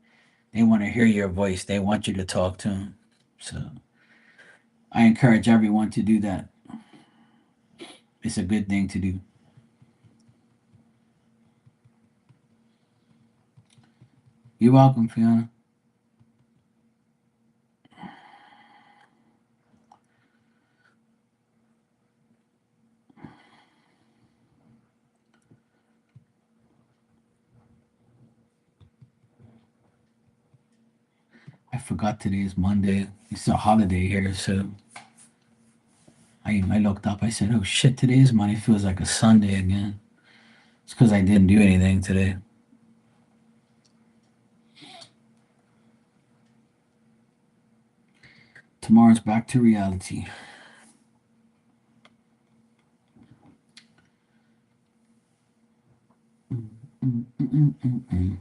They want to hear your voice. They want you to talk to them. So I encourage everyone to do that. It's a good thing to do. You're welcome, Fiona. I forgot today is Monday. It's a holiday here, so I looked up. I said, "Oh shit, today is Monday. It feels like a Sunday again." It's because I didn't do anything today. Tomorrow's back to reality. Mm, mm, mm, mm, mm.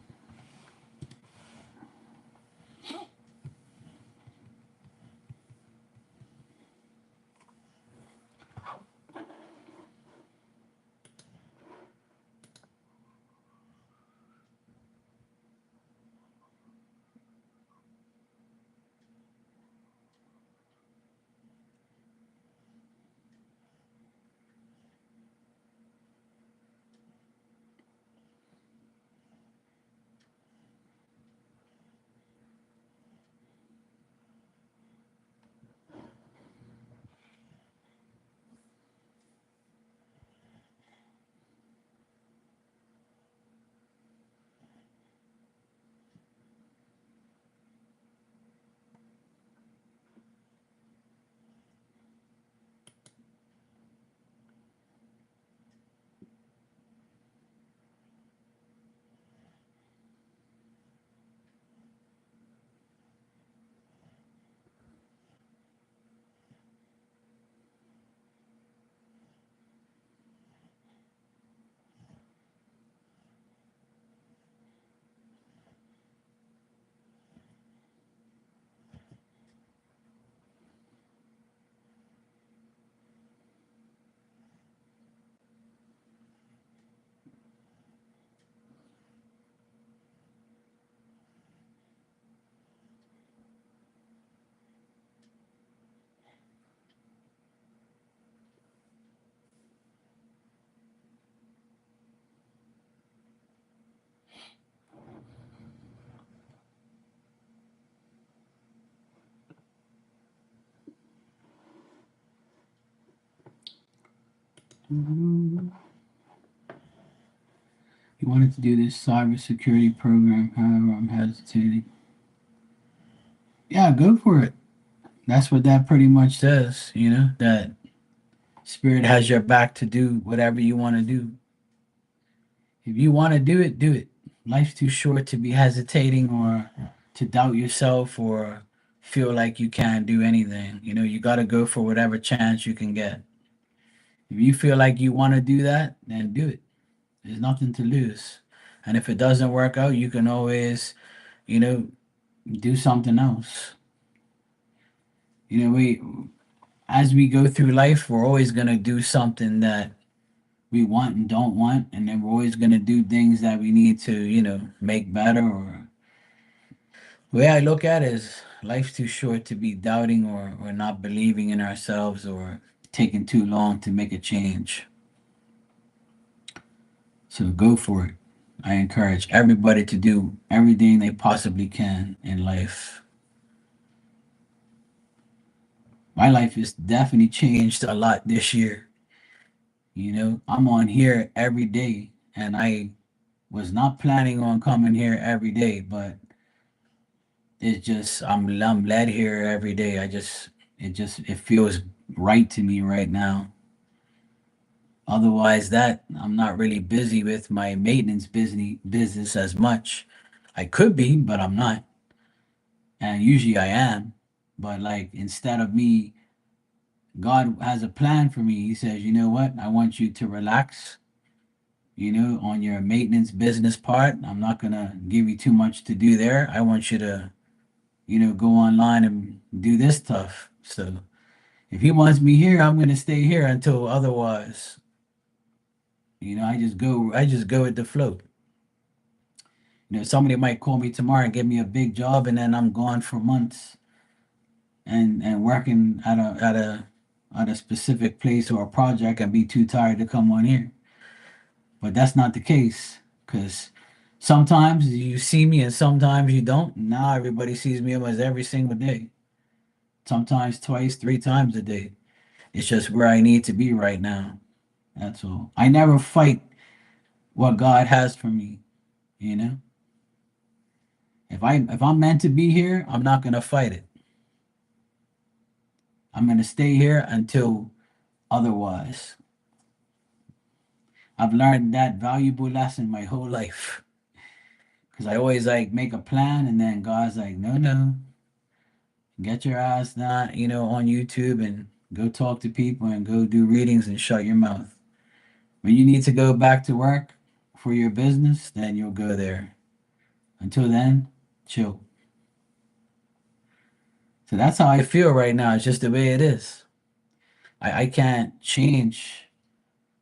You wanted to do this cybersecurity program, however, I'm hesitating. Yeah, go for it. That's what that pretty much says, that spirit has your back to do whatever you want to do. If you want to do it, do it. Life's too short to be hesitating or to doubt yourself or feel like you can't do anything. You got to go for whatever chance you can get. If you feel like you want to do that, then do it. There's nothing to lose. And if it doesn't work out, you can always, you know, do something else. We as we go through life, we're always gonna do something that we want and don't want, and then we're always gonna do things that we need to, make better. Or the way I look at it is, life's too short to be doubting or not believing in ourselves or taking too long to make a change. So go for it. I encourage everybody to do everything they possibly can in life. My life has definitely changed a lot this year. I'm on here every day, and I was not planning on coming here every day, but it's just I'm led here every day. It feels right to me right now. Otherwise, that I'm not really busy with my maintenance business as much. I could be, but I'm not, and usually I am. But like, instead of me, God has a plan for me. He says, you know what? I want you to relax, on your maintenance business part. I'm not going to give you too much to do there. I want you to, go online and do this stuff. So if he wants me here, I'm going to stay here until otherwise. I just go with the flow. Somebody might call me tomorrow and give me a big job, and then I'm gone for months and working at a specific place or a project and be too tired to come on here. But that's not the case, because sometimes you see me and sometimes you don't. Now everybody sees me almost every single day, sometimes twice, three times a day. It's just where I need to be right now. That's all. I never fight what God has for me. You know, if I'm meant to be here, I'm not gonna fight it. I'm gonna stay here until otherwise. I've learned that valuable lesson my whole life. Because I always like make a plan, and then God's like, no, no, get your ass not, on YouTube and go talk to people and go do readings and shut your mouth. When you need to go back to work for your business, then you'll go there. Until then, chill. So that's how I feel right now. It's just the way it is. I can't change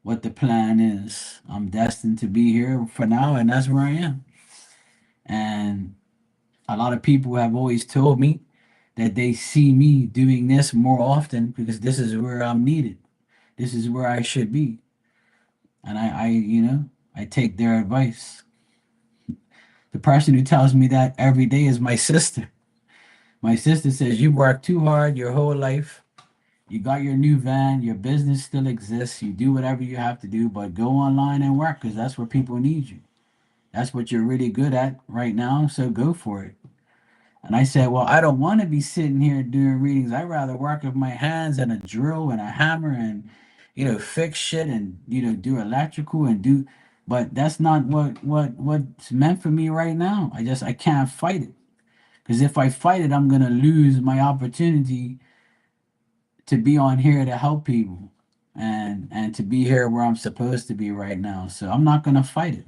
what the plan is. I'm destined to be here for now, and that's where I am. And a lot of people have always told me that they see me doing this more often because this is where I'm needed. This is where I should be. And I take their advice. The person who tells me that every day is my sister. My sister says, you work too hard your whole life. You got your new van, your business still exists. You do whatever you have to do, but go online and work because that's where people need you. That's what you're really good at right now. So go for it. And I said, well, I don't want to be sitting here doing readings. I'd rather work with my hands and a drill and a hammer and, fix shit and, do electrical and do. But that's not what's meant for me right now. I can't fight it. Because if I fight it, I'm going to lose my opportunity to be on here to help people and to be here where I'm supposed to be right now. So I'm not going to fight it.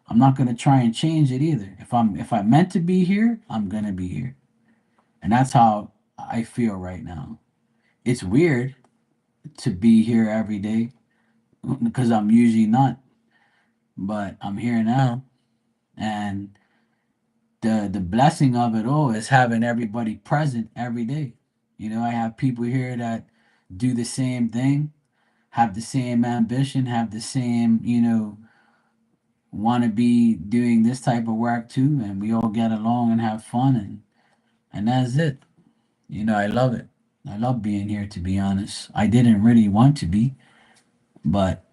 I'm not going to try and change it either. If I'm meant to be here, I'm going to be here. And that's how I feel right now. It's weird to be here every day because I'm usually not, but I'm here now. And the blessing of it all is having everybody present every day. I have people here that do the same thing, have the same ambition, have the same, want to be doing this type of work too, and we all get along and have fun, and that's it. I love it. I love being here, to be honest. I didn't really want to be, But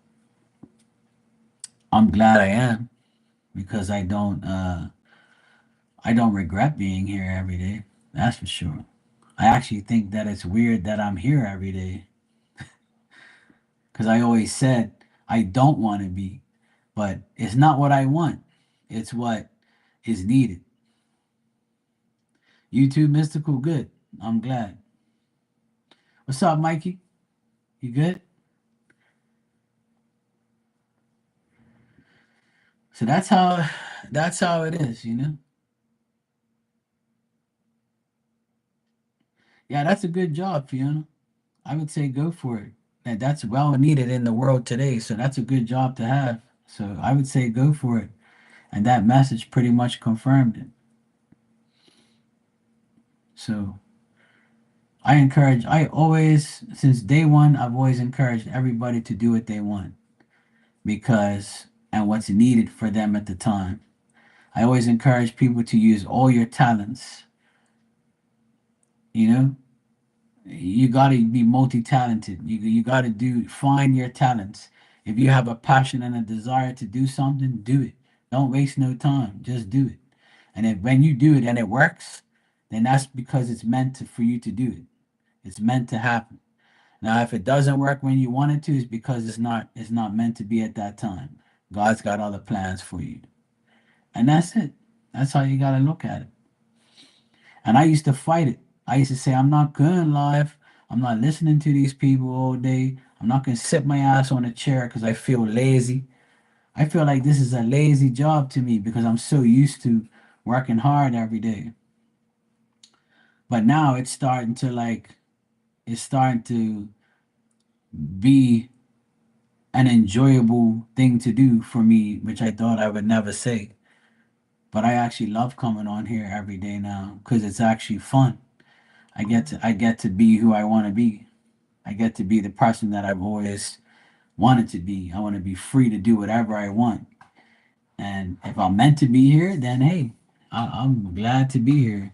I'm glad I am because I don't regret being here every day. That's for sure. I actually think that it's weird that I'm here every day because I always said I don't want to be, but it's not what I want. It's what is needed. You too, Mystical? Good. I'm glad. What's up, Mikey? You good? So that's how it is, you know? Yeah, that's a good job, Fiona. I would say go for it. And that's well needed in the world today. So that's a good job to have. So I would say go for it. And that message pretty much confirmed it. So I always, since day one, I've always encouraged everybody to do what they want because, and what's needed for them at the time. I always encourage people to use all your talents. You know, you got to be multi-talented. You got to find your talents. If you have a passion and a desire to do something, do it. Don't waste no time. Just do it. And if when you do it and it works, then that's because it's meant to, for you to do it. It's meant to happen. Now, if it doesn't work when you want it to, it's because it's not meant to be at that time. God's got other plans for you. And that's it. That's how you gotta look at it. And I used to fight it. I used to say, I'm not going live. I'm not listening to these people all day. I'm not gonna sit my ass on a chair because I feel lazy. I feel like this is a lazy job to me because I'm so used to working hard every day. But now it's starting to be an enjoyable thing to do for me, which I thought I would never say. But I actually love coming on here every day now because it's actually fun. I get to be who I want to be. I get to be the person that I've always wanted to be. I want to be free to do whatever I want. And if I'm meant to be here, then hey, I'm glad to be here.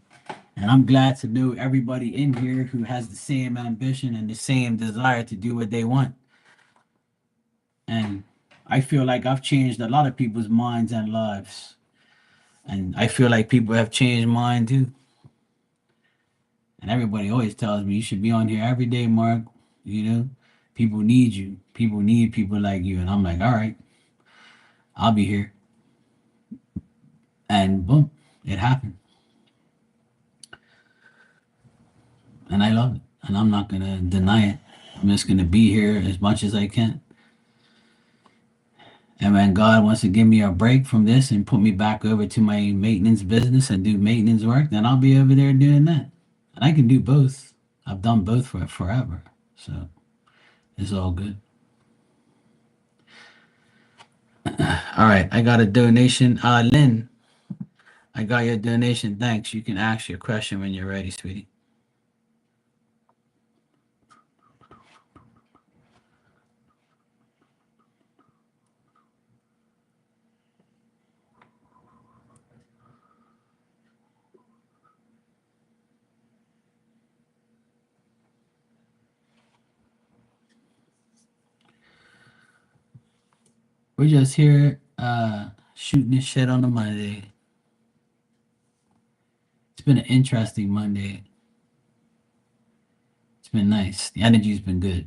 And I'm glad to know everybody in here who has the same ambition and the same desire to do what they want. And I feel like I've changed a lot of people's minds and lives. And I feel like people have changed mine too. And everybody always tells me you should be on here every day, Mark. You know, people need you. People need people like you. And I'm like, all right, I'll be here. And boom, it happened. And I love it. And I'm not going to deny it. I'm just going to be here as much as I can. And when God wants to give me a break from this and put me back over to my maintenance business and do maintenance work, then I'll be over there doing that. And I can do both. I've done both for forever. So it's all good. All right. I got a donation. Lynn, I got your donation. Thanks. You can ask your question when you're ready, sweetie. We're just here shooting this shit on a Monday. It's been an interesting Monday. It's been nice. The energy's been good.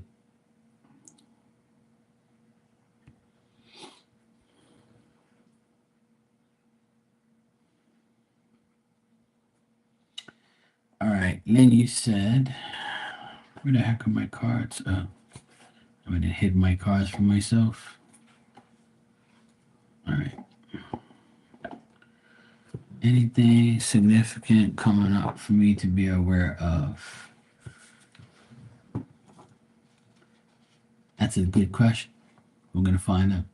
All right. Lynn, you said, where the heck are my cards? Oh, I'm going to hid my cards for myself. All right. Anything significant coming up for me to be aware of? That's a good question. We're going to find out.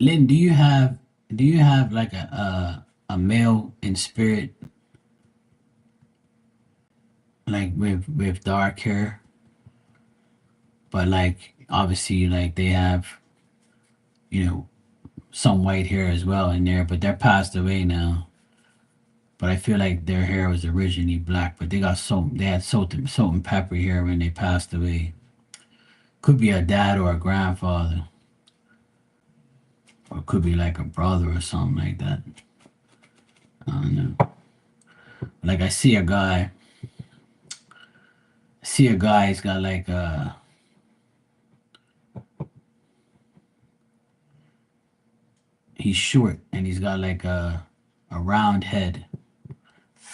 Lynn, do you have like a male in spirit, like with dark hair, but like obviously like they have, you know, some white hair as well in there, but they're passed away now. But I feel like their hair was originally black, but they had salt and pepper hair when they passed away. Could be a dad or a grandfather, or could be like a brother or something like that. I don't know. Like I see a guy. He's got like he's short and he's got like a round head.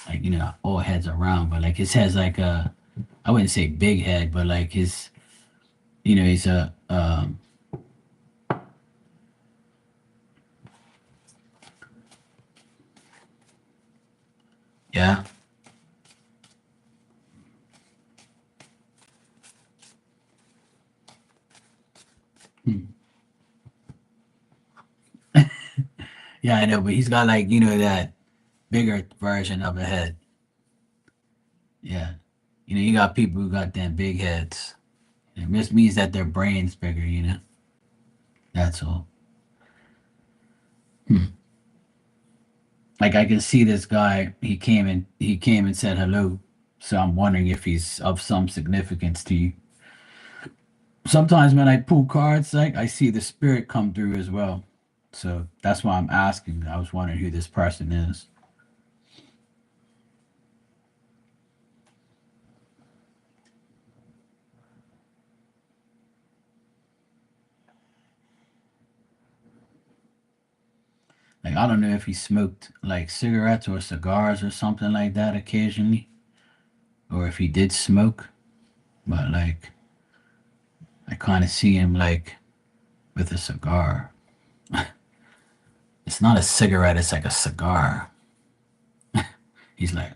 Like all heads are round, but like his head's like I wouldn't say big head, but like he's a yeah. Hmm. Yeah, I know, but he's got like that bigger version of a head. Yeah, you got people who got them big heads. It just means that their brain's bigger. That's all. Hmm. Like I can see this guy. He came and said hello. So I'm wondering if he's of some significance to you. Sometimes when I pull cards, like I see the spirit come through as well. So that's why I'm asking. I was wondering who this person is. Like I don't know if he smoked like cigarettes or cigars or something like that occasionally, or if he did smoke. But like I kind of see him like with a cigar. It's not a cigarette. It's like a cigar. He's like,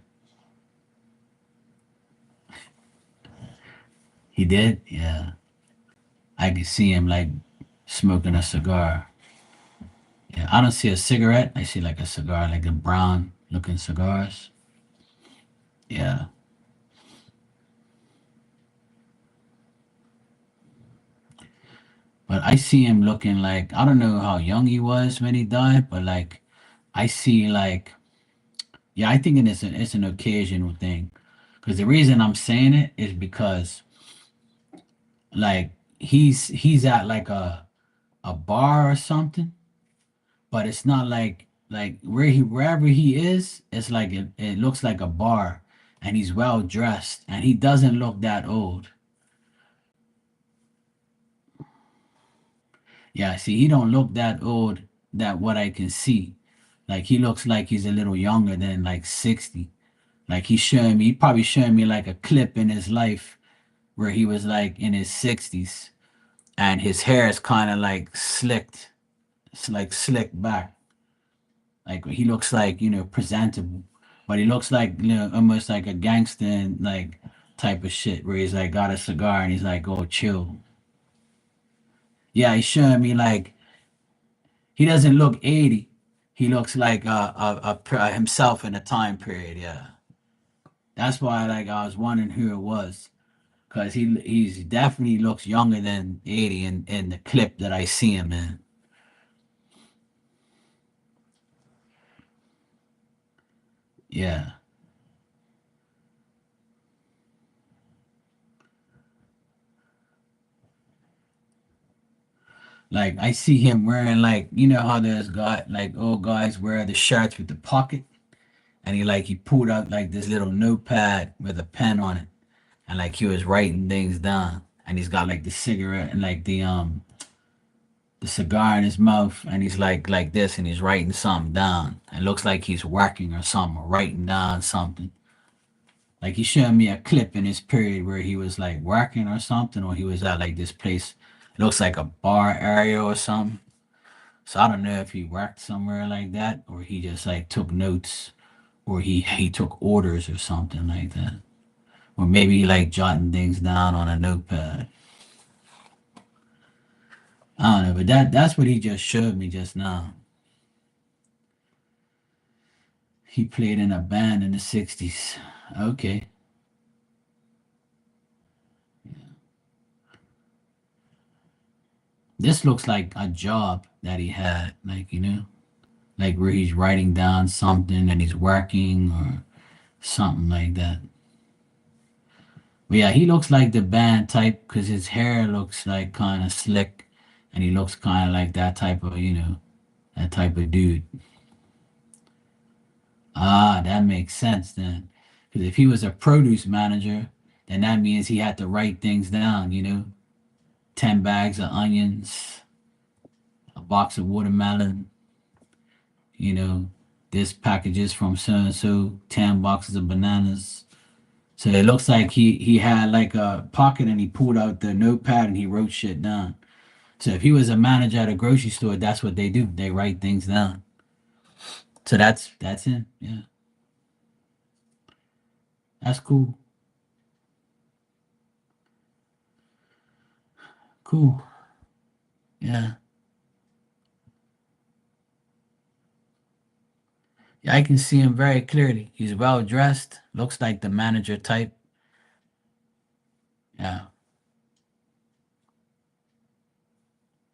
he did, yeah. I could see him like smoking a cigar. Yeah, I don't see a cigarette. I see like a cigar, like the brown looking cigars. Yeah, but I see him looking like I don't know how young he was when he died, but like I see like yeah, I think it's an occasional thing. Because the reason I'm saying it is because like he's at like a bar or something, but it's not like wherever he is, it's like it looks like a bar, and he's well dressed, and he doesn't look that old. Yeah, see, he don't look that old. That what I can see, like he looks like he's a little younger than like 60. Like he probably showing me like a clip in his life where he was like in his 60s, and his hair is kind of like slicked, it's like slicked back. Like he looks like presentable, but he looks like almost like a gangster and like type of shit where he's like got a cigar and he's like, "Oh, chill." Yeah, he's showing me like he doesn't look 80. He looks like himself in a time period. Yeah, that's why like I was wondering who it was because he's definitely looks younger than 80 in the clip that I see him in. Yeah. Like I see him wearing like how there's got like old guys wear the shirts with the pocket, and he pulled out like this little notepad with a pen on it, and like he was writing things down, and he's got like the cigarette and like the cigar in his mouth, and he's like this, and he's writing something down. It looks like he's working or something, or writing down something. Like he showed me a clip in his period where he was like working or something, or he was at like this place. It looks like a bar area or something. So I don't know if he worked somewhere like that or he just like took notes or he took orders or something like that. Or maybe he like jotting things down on a notepad. I don't know, but that's what he just showed me just now. He played in a band in the '60s. Okay. This looks like a job that he had, like, like where he's writing down something and he's working or something like that. But yeah, he looks like the band type because his hair looks like kind of slick and he looks kind of like that type of, that type of dude. Ah, that makes sense then. Because if he was a produce manager, then that means he had to write things down. 10 bags of onions, a box of watermelon, you know, this package is from so and so, 10 boxes of bananas. So it looks like he had like a pocket and he pulled out the notepad and he wrote shit down. So if he was a manager at a grocery store, that's what they do. They write things down. So that's him. Yeah. That's cool. Cool. Yeah. Yeah, I can see him very clearly. He's well dressed, looks like the manager type. Yeah.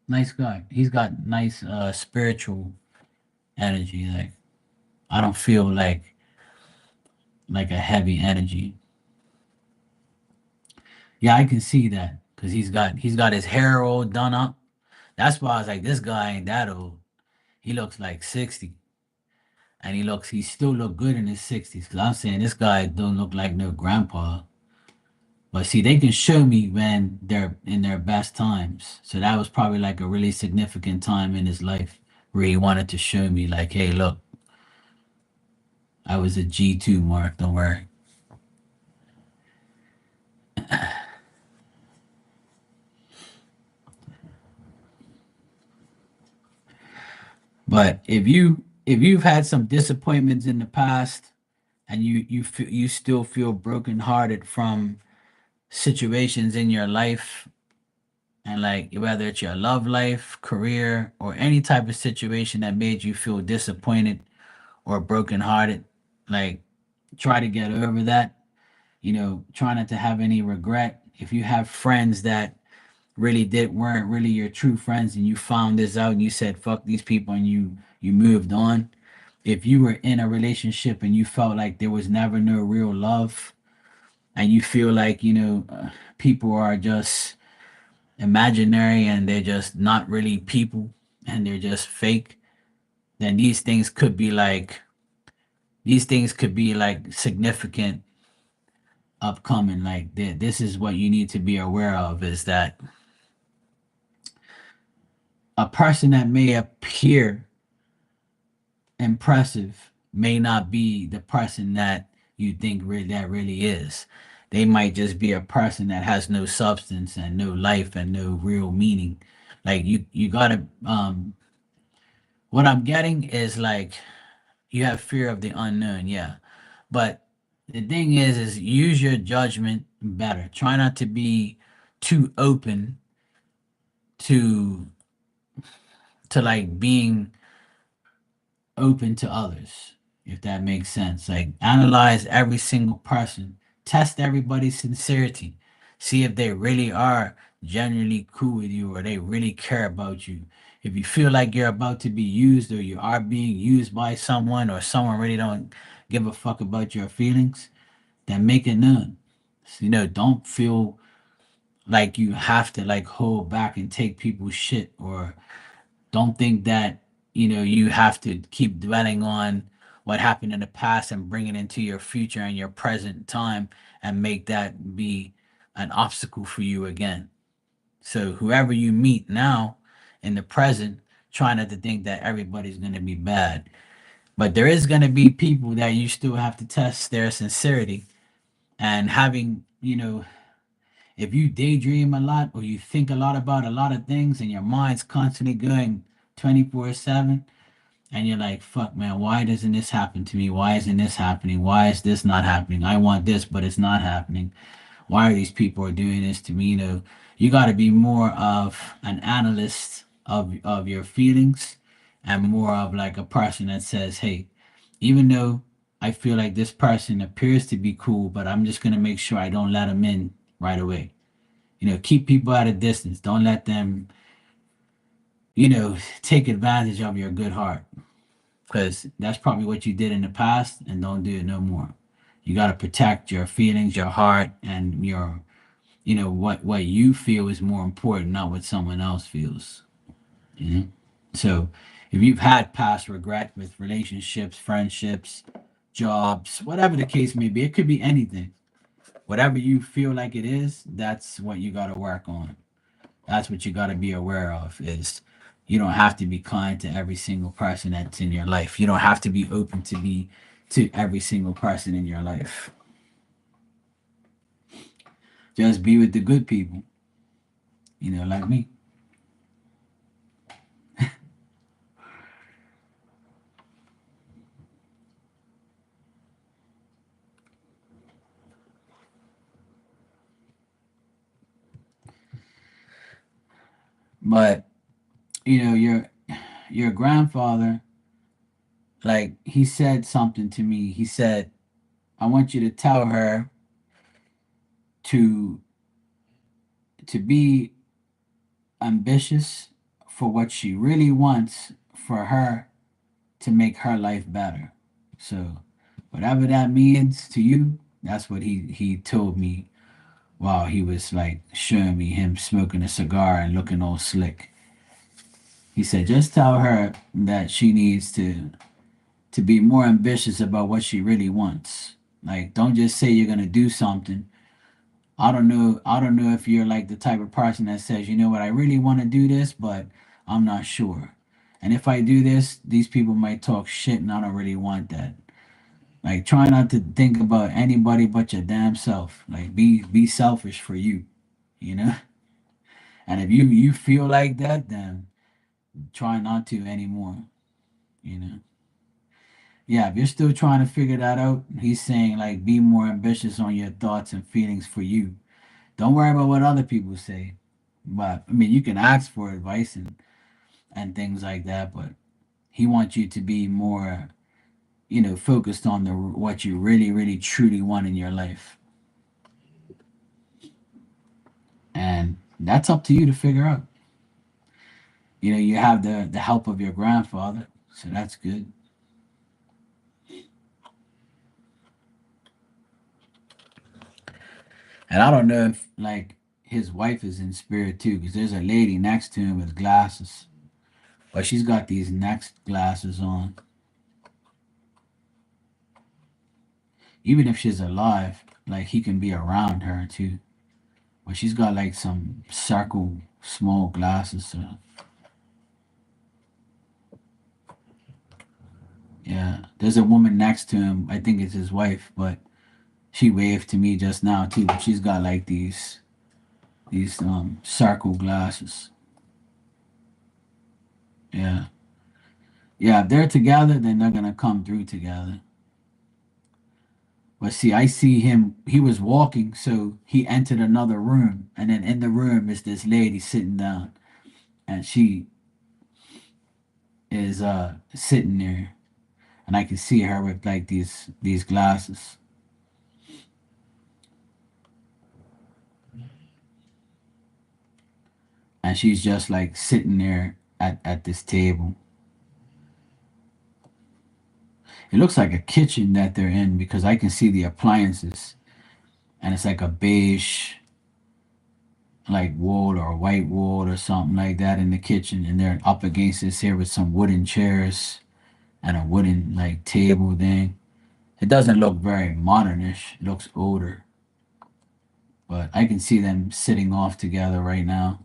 Nice guy. He's got nice spiritual energy. Like I don't feel like a heavy energy. Yeah, I can see that because he's got his hair all done up. That's why I was like, this guy ain't that old. He looks like 60, and he still look good in his 60s. Because I'm saying this guy don't look like no grandpa. But see, they can show me when they're in their best times. So that was probably like a really significant time in his life where he wanted to show me, like, hey, look, I was a G2 mark. Don't worry. But if you've had some disappointments in the past and you still feel brokenhearted from situations in your life and like whether it's your love life, career, or any type of situation that made you feel disappointed or brokenhearted, like try to get over that. Try not to have any regret. If you have friends that really did weren't really your true friends and you found this out and you said fuck these people and you moved on. If you were in a relationship and you felt like there was never no real love and you feel like people are just imaginary and they're just not really people and they're just fake, then these things could be like significant upcoming. Like this is what you need to be aware of is that a person that may appear impressive may not be the person that you think that really is. They might just be a person that has no substance and no life and no real meaning. Like you gotta what I'm getting is like you have fear of the unknown, yeah. But the thing is use your judgment better. Try not to be too open to like being open to others, if that makes sense. Like analyze every single person, test everybody's sincerity, see if they really are genuinely cool with you or they really care about you. If you feel like you're about to be used or you are being used by someone or someone really don't give a fuck about your feelings, then make it known. Don't feel like you have to like hold back and take people's shit or don't think that you have to keep dwelling on what happened in the past and bring it into your future and your present time and make that be an obstacle for you again. So whoever you meet now in the present, try not to think that everybody's going to be bad, but there is going to be people that you still have to test their sincerity. And having if you daydream a lot or you think a lot about a lot of things and your mind's constantly going 24/7 and you're like, fuck, man, why doesn't this happen to me? Why isn't this happening? Why is this not happening? I want this, but it's not happening. Why are these people doing this to me? You got to be more of an analyst of your feelings, and more of like a person that says, hey, even though I feel like this person appears to be cool, but I'm just going to make sure I don't let them in right away. Keep people at a distance. Don't let them, take advantage of your good heart, because that's probably what you did in the past, and don't do it no more. You got to protect your feelings, your heart, and your, what you feel is more important, not what someone else feels. You know? So if you've had past regret with relationships, friendships, jobs, whatever the case may be, it could be anything. Whatever you feel like it is, that's what you got to work on. That's what you got to be aware of, is you don't have to be kind to every single person that's in your life. You don't have to be open to every single person in your life. Just be with the good people, like me. But your grandfather, like, he said something to me. He said, "I want you to tell her to be ambitious for what she really wants, for her to make her life better." So, whatever that means to you, that's what he told me while he was like showing me him smoking a cigar and looking all slick. He said, "Just tell her that she needs to be more ambitious about what she really wants. Like, don't just say you're gonna do something. I don't know if you're like the type of person that says, you know what, I really want to do this, but I'm not sure. And if I do this, these people might talk shit, and I don't really want that. Like, try not to think about anybody but your damn self. Like, be selfish for you, you know. And if you feel like that, then try not to anymore, you know. Yeah, if you're still trying to figure that out, he's saying like be more ambitious on your thoughts and feelings for you. Don't worry about what other people say. But I mean, you can ask for advice and things like that, but he wants you to be more, focused on the what you really, really, truly want in your life, and that's up to you to figure out. You have the help of your grandfather, so that's good. And I don't know if like his wife is in spirit too, because there's a lady next to him with glasses, but she's got these next glasses on. Even if she's alive, like he can be around her too. But she's got like some circle small glasses. So yeah, there's a woman next to him. I think it's his wife, but she waved to me just now too. But she's got like these circle glasses. Yeah, yeah. If they're together, then they're gonna come through together. But see, I see him. He was walking, so he entered another room, and then in the room is this lady sitting down, and she is sitting there, and I can see her with like these glasses, and she's just like sitting there at this table. It looks like a kitchen that they're in because I can see the appliances, and it's like a beige like wool or white wool or something like that in the kitchen, and they're up against this here with some wooden chairs and a wooden like table thing. It doesn't look very modernish. It looks older, but I can see them sitting off together right now.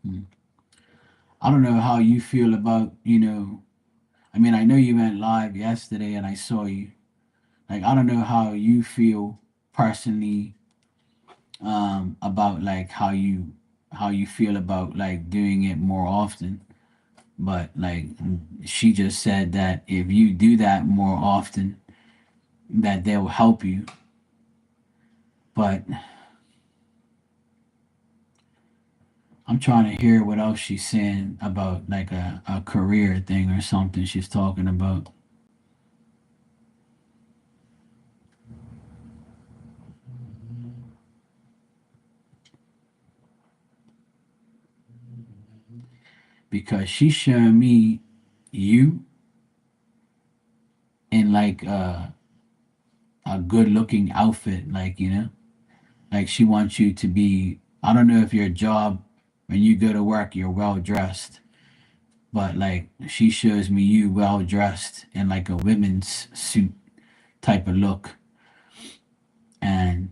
Hmm. I don't know how you feel about, I mean, I know you went live yesterday and I saw you. Like I don't know how you feel personally about like how you feel about like doing it more often, but like she just said that if you do that more often, that they will help you. But I'm trying to hear what else she's saying about like a career thing or something she's talking about. Because she's showing me you in like a good looking outfit, like, you know, like she wants you to be, I don't know if your job, when you go to work, you're well dressed, but like she shows me you well dressed in like a women's suit type of look. And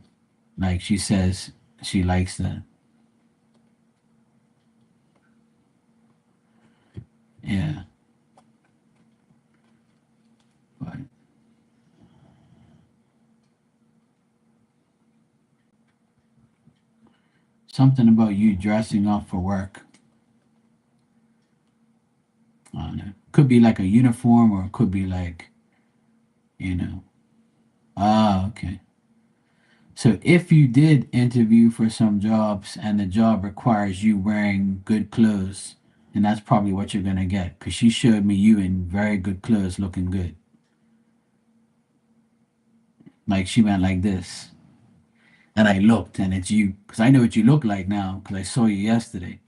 like she says she likes that. Yeah. But something about you dressing up for work. I don't know. Could be like a uniform or it could be like, you know. Ah, okay. So if you did interview for some jobs and the job requires you wearing good clothes, and that's probably what you're gonna get, because she showed me you in very good clothes, looking good. Like she went like this, and I looked, and it's you, because I know what you look like now, because I saw you yesterday.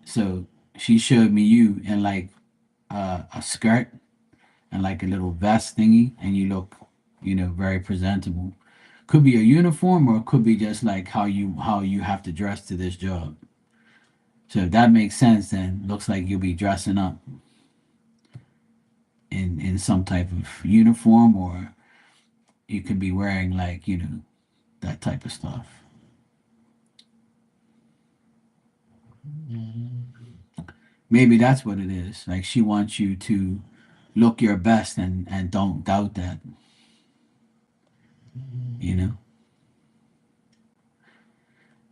So she showed me you in like a skirt and like a little vest thingy, and you look, you know, very presentable. Could be a uniform, or it could be just like how you have to dress to this job. So if that makes sense, then looks like you'll be dressing up in some type of uniform, or you could be wearing like, you know, that type of stuff. Maybe that's what it is. Like she wants you to look your best and don't doubt that, you know.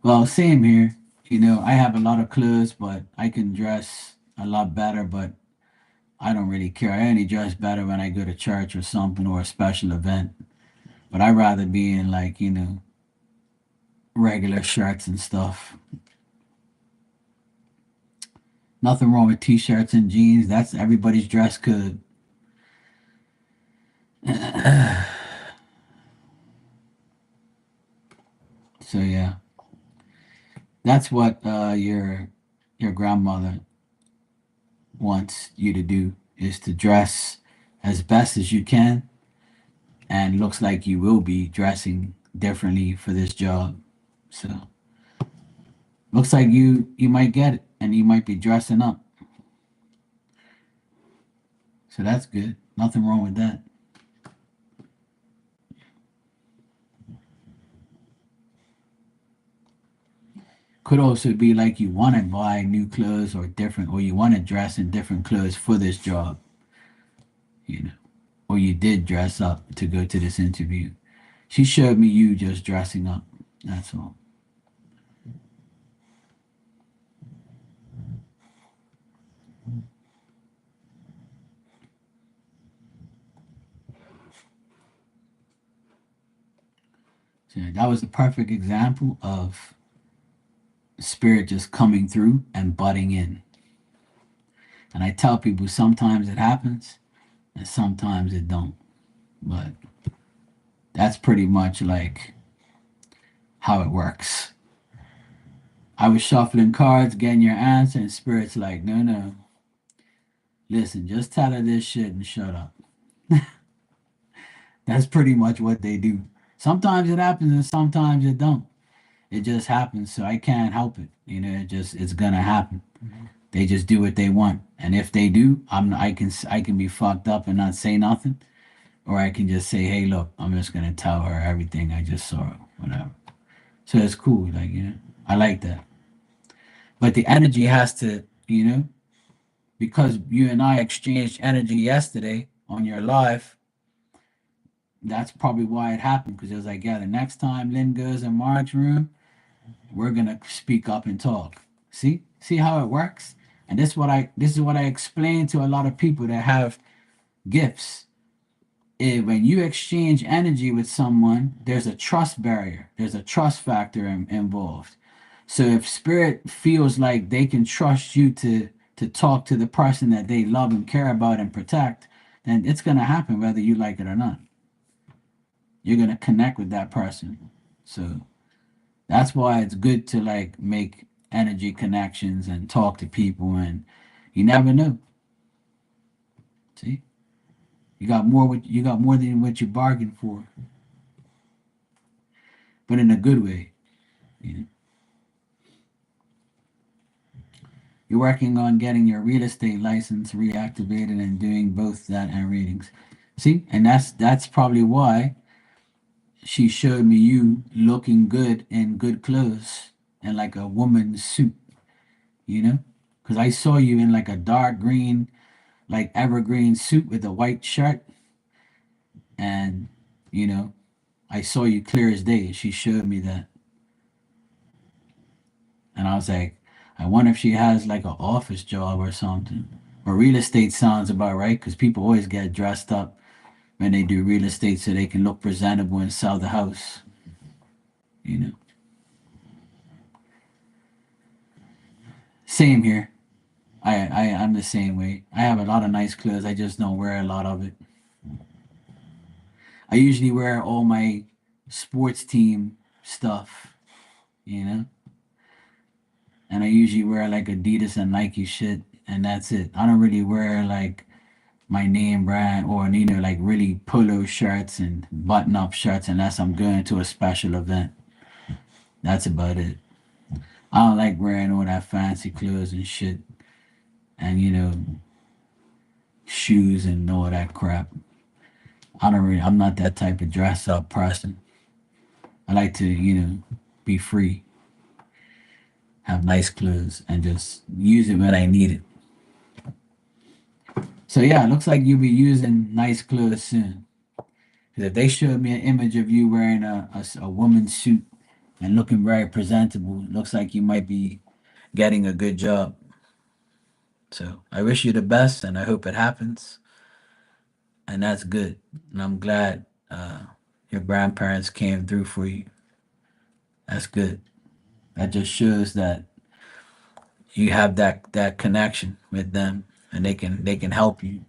Well, same here. You know, I have a lot of clothes, but I can dress a lot better, but I don't really care. I only dress better when I go to church or something or a special event. But I'd rather be in like, you know, regular shirts and stuff. Nothing wrong with t-shirts and jeans. That's everybody's dress code. So yeah, that's what your grandmother wants you to do is to dress as best as you can, and looks like you will be dressing differently for this job. So looks like you might get it, and you might be dressing up. So that's good. Nothing wrong with that. Could also be like you want to buy new clothes or different, or you want to dress in different clothes for this job, you know, or you did dress up to go to this interview. She showed me you just dressing up. That's all. So that was the perfect example of spirit just coming through and butting in. And I tell people sometimes it happens and sometimes it don't. But that's pretty much like how it works. I was shuffling cards, getting your answer, and spirit's like, no, no. Listen, just tell her this shit and shut up. That's pretty much what they do. Sometimes it happens and sometimes it don't. It just happens, so I can't help it. You know, it's gonna happen. They just do what they want, and if they do, I can be fucked up and not say nothing, or I can just say, hey, look, I'm just gonna tell her everything I just saw, whatever. So it's cool, like, you know, I like that. But the energy has to, you know, because you and I exchanged energy yesterday on your live. that's probably why it happened, because it was like, yeah, the next time Lynn goes in Mark's room, we're gonna speak up and talk. See how it works? And this is what I explain to a lot of people that have gifts. When you exchange energy with someone, there's a trust barrier. There's a trust factor involved. So if spirit feels like they can trust you to talk to the person that they love and care about and protect, then it's gonna happen whether you like it or not. You're gonna connect with that person. So that's why it's good to like make energy connections and talk to people, and you never know. See, you got more than what you bargained for, but in a good way. You know? You're working on getting your real estate license reactivated and doing both that and readings. See, and that's probably why she showed me you looking good in good clothes and like a woman's suit. You know, because I saw you in like a dark green, like evergreen suit with a white shirt, and you know, I saw you clear as day. She showed me that, and I was like, I wonder if she has like an office job or something. Or real estate sounds about right because people always get dressed up when they do real estate so they can look presentable and sell the house. You know, same here. I'm the same way. I have a lot of nice clothes. I just don't wear a lot of it. I usually wear all my sports team stuff. You know, and I usually wear like Adidas and Nike shit, and that's it. I don't really wear like my name brand or like really polo shirts and button up shirts unless I'm going to a special event. That's about it. I don't like wearing all that fancy clothes and shit, and shoes and all that crap. I'm not that type of dress up person. I like to be free, have nice clothes, and just use it when I need it. So yeah, it looks like you'll be using nice clothes soon. Because if they showed me an image of you wearing a woman's suit and looking very presentable, it looks like you might be getting a good job. So I wish you the best, and I hope it happens. And that's good. And I'm glad your grandparents came through for you. That's good. That just shows that you have that connection with them, and they can help you.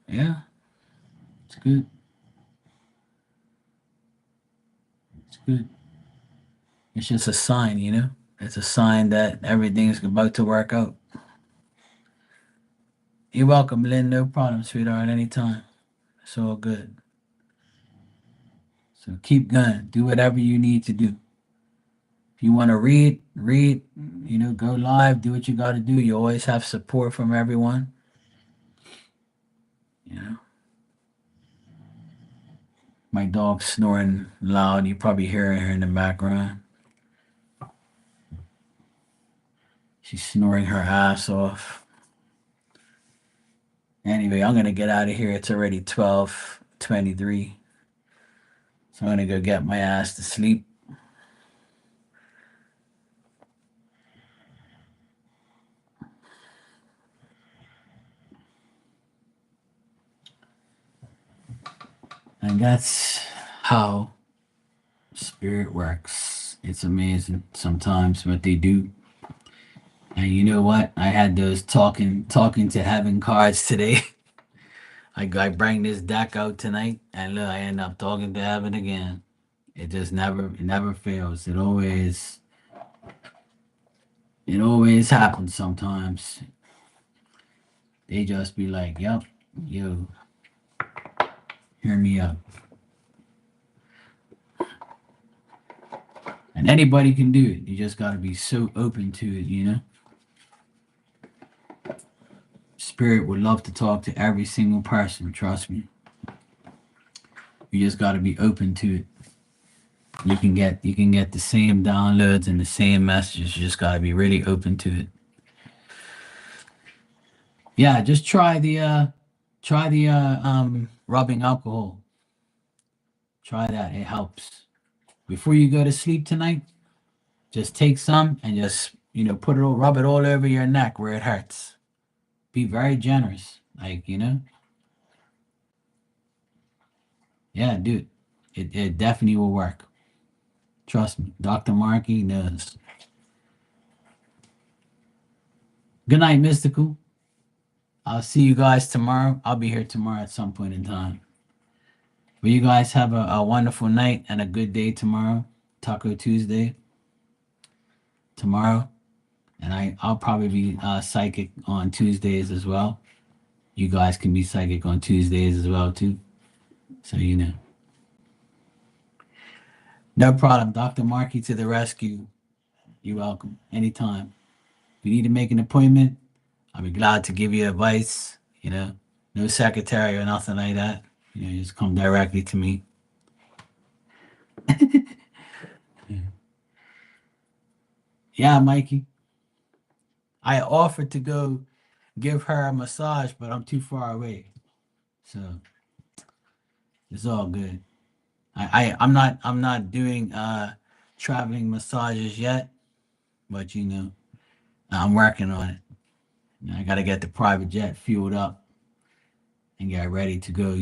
Yeah, it's good. It's good. It's just a sign, you know. It's a sign that everything's about to work out. You're welcome, Lynn. No problem, sweetheart. Anytime. It's all good. So keep going. Do whatever you need to do. If you want to read, go live, do what you got to do. You always have support from everyone. You know, my dog's snoring loud. You probably hear her in the background. She's snoring her ass off. Anyway, I'm going to get out of here. It's already 12:23. So I'm going to go get my ass to sleep. And that's how spirit works. It's amazing sometimes what they do. And you know what? I had those talking to heaven cards today. I bring this deck out tonight, and look, I end up talking to heaven again. It never fails. It always happens. Sometimes they just be like, "Yep, yo, hear me out," and anybody can do it. You just got to be so open to it, you know. Spirit would love to talk to every single person. Trust me. You just got to be open to it. you can get the same downloads and the same messages. You just gotta be really open to it. Yeah, just try the rubbing alcohol. Try that. It helps. Before you go to sleep tonight, just take some and just rub it all over your neck where it hurts. Be very generous. Yeah, dude. It definitely will work. Trust me. Dr. Markey knows. Good night, Mystical. I'll see you guys tomorrow. I'll be here tomorrow at some point in time. But you guys have a wonderful night and a good day tomorrow. Taco Tuesday tomorrow. And I'll probably be psychic on Tuesdays as well. You guys can be psychic on Tuesdays as well too. So No problem. Dr. Markey to the rescue. You're welcome. Anytime. If you need to make an appointment, I'll be glad to give you advice. No secretary or nothing like that. Just come directly to me. Yeah, Mikey. I offered to go give her a massage, but I'm too far away. So it's all good. I'm not doing traveling massages yet, but I'm working on it. I gotta get the private jet fueled up and get ready to go,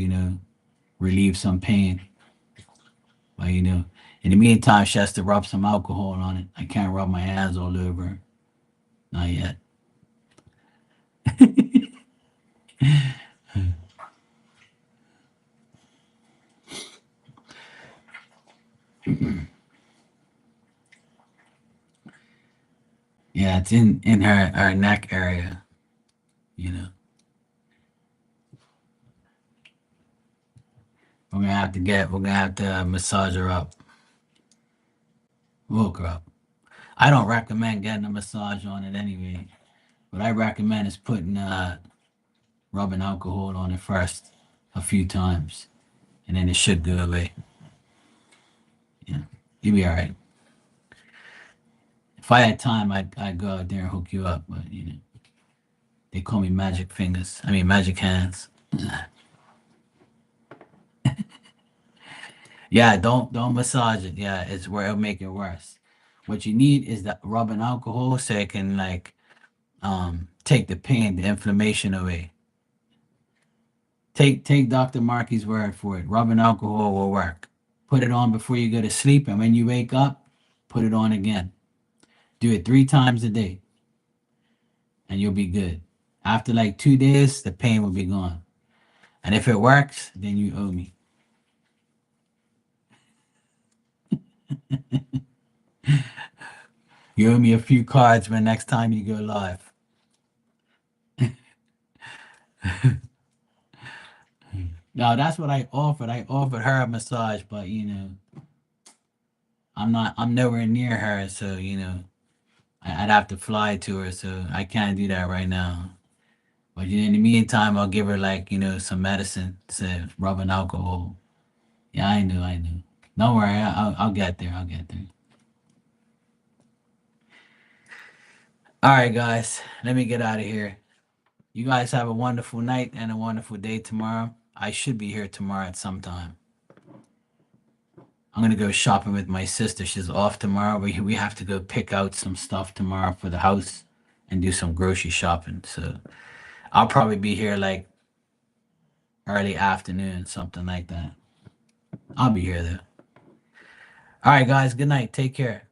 relieve some pain. But in the meantime, she has to rub some alcohol on it. I can't rub my hands all over her. Not yet. Yeah, it's in her neck area, you know. We're gonna have to massage her up, woke her up. I don't recommend getting a massage on it anyway. What I recommend is putting rubbing alcohol on it first a few times, and then it should go away. Yeah, you'll be all right. If I had time, I'd go out there and hook you up, but they call me magic fingers. I mean magic hands. Yeah, don't massage it. Yeah, it's where it'll make it worse. What you need is that rubbing alcohol so it can take the pain, the inflammation away. Take Dr. Markey's word for it. Rubbing alcohol will work. Put it on before you go to sleep, and when you wake up, put it on again. Do it 3 times a day, and you'll be good. After like 2 days, the pain will be gone. And if it works, then you owe me. You owe me a few cards when next time you go live. No, that's what I offered. I offered her a massage, but I'm nowhere near her, so I'd have to fly to her, so I can't do that right now. But in the meantime, I'll give her like some medicine, so rubbing alcohol. Yeah, I know. Don't worry, I'll get there. I'll get there. All right, guys, let me get out of here. You guys have a wonderful night and a wonderful day tomorrow. I should be here tomorrow at some time. I'm gonna go shopping with my sister. She's off tomorrow. We have to go pick out some stuff tomorrow for the house and do some grocery shopping. So I'll probably be here like early afternoon, something like that. I'll be here though. All right, guys. Good night. Take care.